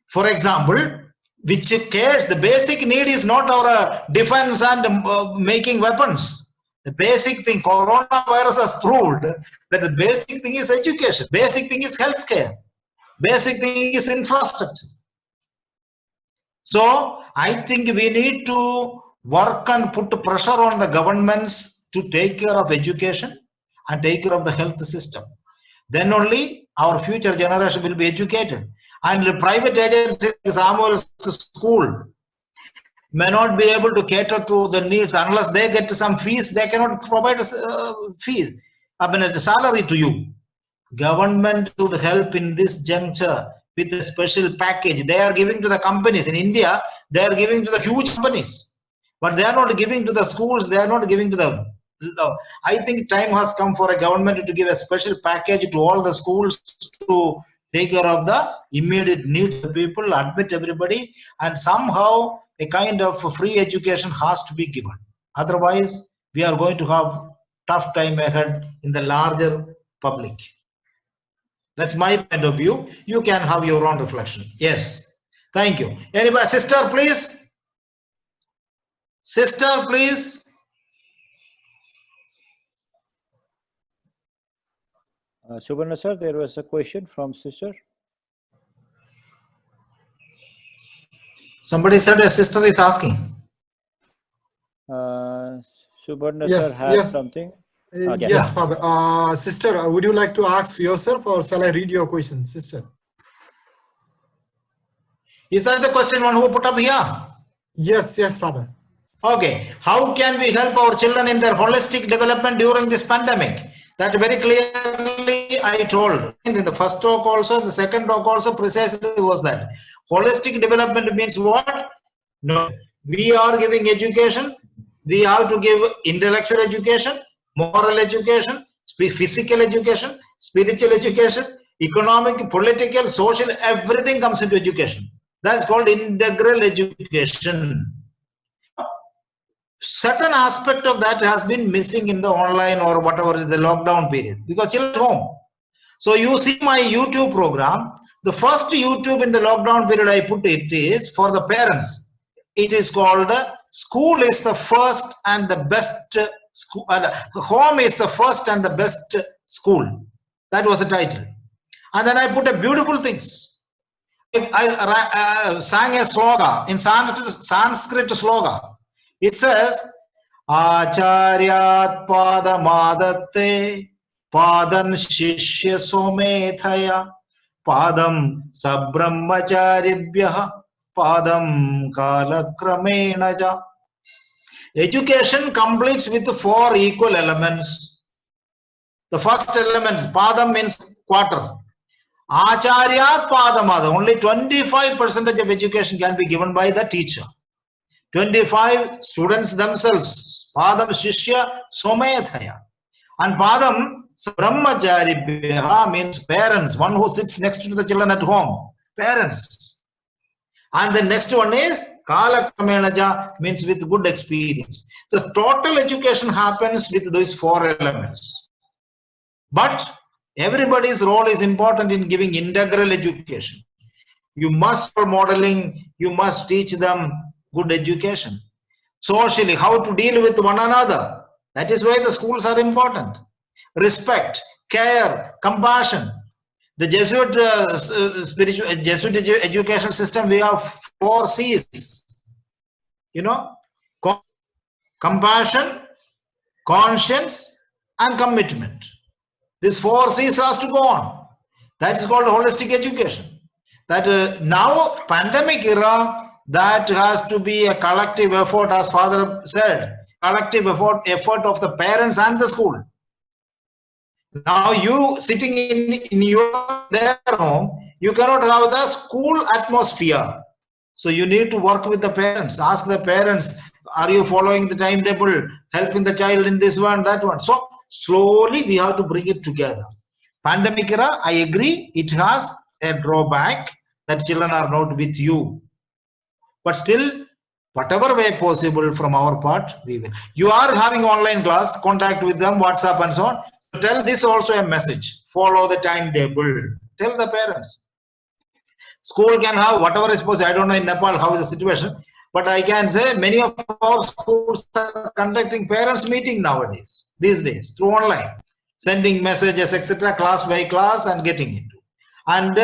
For example, which cares, the basic need is not our defense and making weapons. The basic thing, coronavirus has proved that the basic thing is education, basic thing is healthcare, basic thing is infrastructure. So I think we need to work and put pressure on the governments to take care of education and take care of the health system. Then only our future generation will be educated. And the private agencies, Samuel's school, may not be able to cater to the needs unless they get some fees. They cannot provide a fees, I mean a salary to you. Government should help in this juncture with a special package. They are giving to the companies in India. They are giving to the huge companies, but they are not giving to the schools. They are not giving to the. I think time has come for a government to give a special package to all the schools to take care of the immediate needs of the people, admit everybody, and somehow a kind of free education has to be given. Otherwise, we are going to have tough time ahead in the larger public. That's my point of view. You can have your own reflection. Yes. Thank you. Anybody? Sister, please. Sister, please. Subarna sir, there was a question from sister. Somebody said a sister is asking. Subarna Yes, sir has yes. something. Yes, Father. Sister, would you like to ask yourself, or shall I read your question, sister? Is that the question one who put up here? Yes, yes, Father. Okay. How can we help our children in their holistic development during this pandemic? That very clearly I told in the first talk also, the second talk also precisely was that. Holistic development means what? No, we are giving education. We have to give intellectual education, moral education, physical education, spiritual education, economic, political, social, everything comes into education. That's called integral education. Certain aspect of that has been missing in the online or whatever is the lockdown period because children at home. So you see my YouTube program. The first YouTube in the lockdown period I put it is for the parents. It is called School is the first and the best school. Home is the first and the best school. That was the title. And then I put a beautiful things. I sang a sloga in Sanskrit sloga. It says, Acharyat padamadatte padam shishya somethaya padam sabrahmacharibhyah padam kalakramenaja. Education completes with 4 equal elements. The first element, padam means quarter. Acharyat padamada, only 25% of education can be given by the teacher. 25 students themselves. Padam Shishya Somethaya. And Padam Brahmacharibhya means parents, one who sits next to the children at home. Parents. And the next one is Kalakramenaja, means with good experience. The total education happens with those 4 elements. But everybody's role is important in giving integral education. You must for modeling, you must teach them good education. Socially, how to deal with one another. That is why the schools are important. Respect, care, compassion. The Jesuit Jesuit education system, we have 4 C's. You know, compassion, conscience, and commitment. These 4 C's has to go on. That is called holistic education. That now pandemic era, that has to be a collective effort, as Father said, collective effort of the parents and the school. Now you sitting in their home, you cannot have the school atmosphere. So you need to work with the parents, ask the parents, are you following the timetable, helping the child in this one, that one. So slowly we have to bring it together. Pandemic era, I agree, it has a drawback that children are not with you. But still, whatever way possible from our part, we will. You are having online class, contact with them, WhatsApp and so on. Tell this also a message. Follow the timetable. Tell the parents. School can have whatever is possible. I don't know in Nepal how is the situation. But I can say many of our schools are conducting parents meeting nowadays, these days, through online. Sending messages, etc., class by class and getting into. And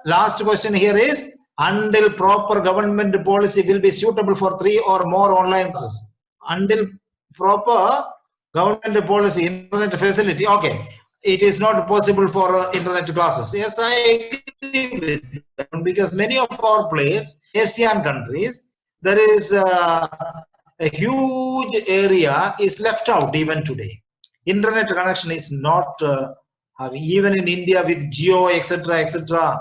last question here is, until proper government policy will be suitable for 3 or more online classes. Until proper government policy, internet facility, okay, it is not possible for internet classes. Yes, I agree with that, because many of our players, Asian countries, there is a huge area is left out even today. Internet connection is not, even in India with Jio, etc.,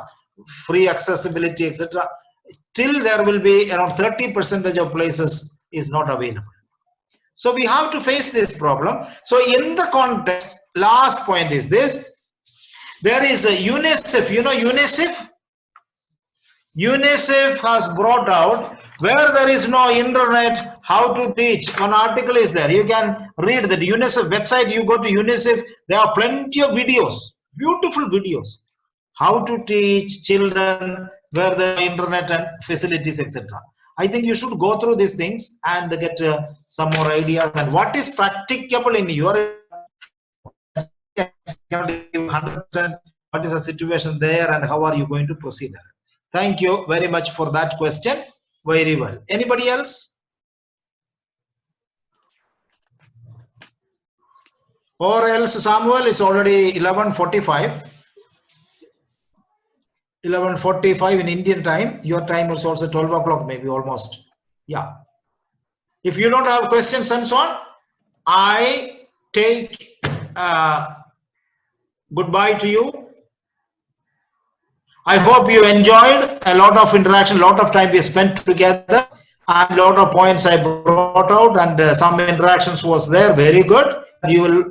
free accessibility, etc., till there will be around 30% of places is not available. So we have to face this problem. So in the context, last point is this: there is a UNICEF. You know UNICEF? UNICEF has brought out, where there is no internet, how to teach. One article is there. You can read that UNICEF website. You go to UNICEF, there are plenty of videos, beautiful videos, how to teach children where the internet and facilities, etc. I think you should go through these things and get some more ideas and what is practicable in your 100%. What is the situation there and how are you going to proceed? Thank you very much for that question. Very well. Anybody else? Or else, Samuel, it's already 11:45. 11:45 in Indian time. Your time is also 12 o'clock, maybe almost. Yeah. If you don't have questions and so on, I take goodbye to you. I hope you enjoyed a lot of interaction, lot of time we spent together, and a lot of points I brought out, and some interactions was there. Very good. You will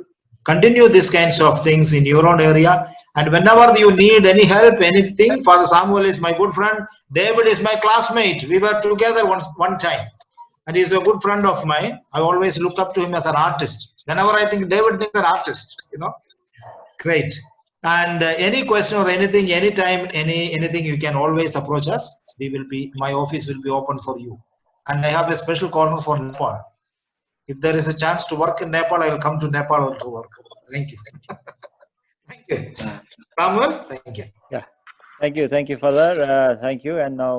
continue these kinds of things in your own area. And whenever you need any help, anything, Father Samuel is my good friend. David is my classmate. We were together one time. And he's a good friend of mine. I always look up to him as an artist. Whenever I think David is an artist, you know. Great. And any question or anything, anytime, anything, you can always approach us. We will be, my office will be open for you. And I have a special corner for Nepal. If there is a chance to work in Nepal, I will come to Nepal to work. Thank you. Thank you. Samuel, thank you. Yeah. Thank you, Father. Thank you. And now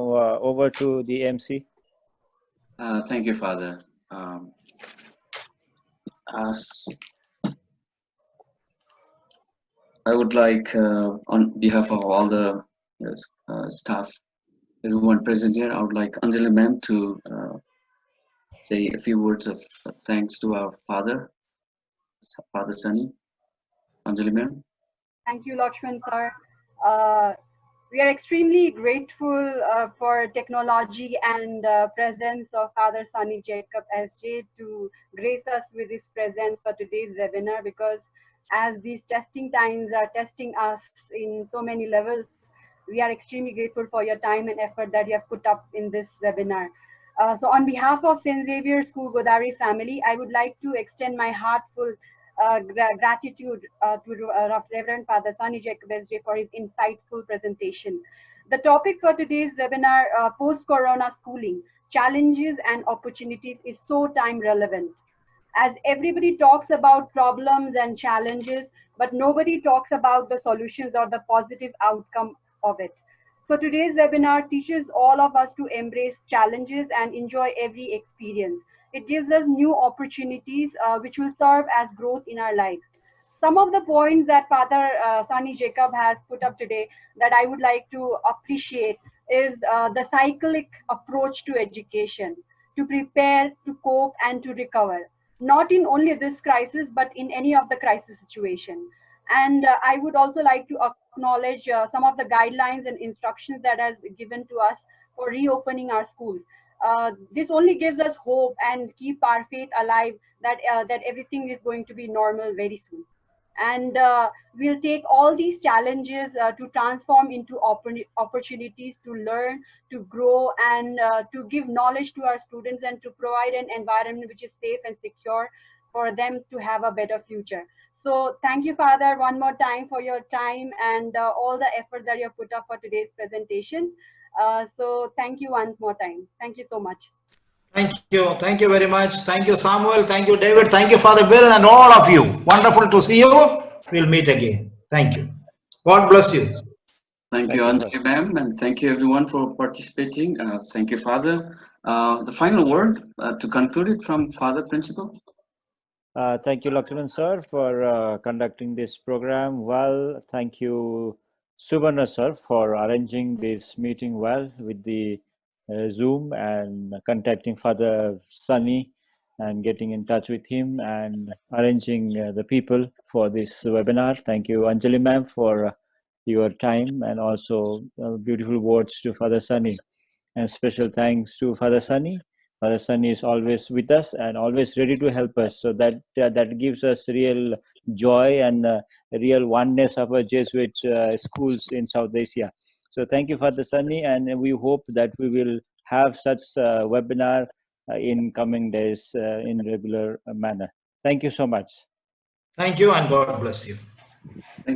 over to the MC. Thank you, Father. I would like, on behalf of all the staff, everyone present here, I would like Anjali ma'am to say a few words of thanks to our Father Sunny. Anjali ma'am. Thank you, Lakshman sir. We are extremely grateful for technology and presence of Father Sunny Jacob SJ to grace us with his presence for today's webinar, because as these testing times are testing us in so many levels, we are extremely grateful for your time and effort that you have put up in this webinar. So on behalf of St. Xavier School Godavari family, I would like to extend my heartfelt gratitude to Reverend Father Sunny Jacob SJ for his insightful presentation. The topic for today's webinar, post-corona schooling, challenges and opportunities, is so time relevant. As everybody talks about problems and challenges, but nobody talks about the solutions or the positive outcome of it. So today's webinar teaches all of us to embrace challenges and enjoy every experience. It gives us new opportunities which will serve as growth in our lives. Some of the points that Father Sunny Jacob has put up today that I would like to appreciate is the cyclic approach to education, to prepare, to cope, and to recover. Not in only this crisis, but in any of the crisis situation. And I would also like to acknowledge some of the guidelines and instructions that has given to us for reopening our schools. This only gives us hope and keep our faith alive that that everything is going to be normal very soon. And we'll take all these challenges to transform into opportunities to learn, to grow, and to give knowledge to our students, and to provide an environment which is safe and secure for them to have a better future. So thank you, Father, one more time for your time and all the effort that you have put up for today's presentation. So thank you one more time. Thank you so much. Thank you very much. Thank you, Samuel. Thank you, David. Thank you, Father Bill, and all of you. Wonderful to see you. We'll meet again. Thank you. God bless you. Thank you, Anjali ma'am, and thank you everyone for participating. Thank you, Father. The final word to conclude it from Father Principal. Thank you, Lakshman sir, for conducting this program well. Thank you, Subarna sir, for arranging this meeting well with the Zoom and contacting Father Sunny and getting in touch with him and arranging the people for this webinar. Thank you, Anjali ma'am, for your time and also beautiful words to Father Sunny. And special thanks to Father Sunny. Father Sunny is always with us and always ready to help us. So that gives us real joy and real oneness of our Jesuit schools in South Asia. So thank you, Father Sunny, and we hope that we will have such webinar in coming days in regular manner. Thank you so much. Thank you and God bless you.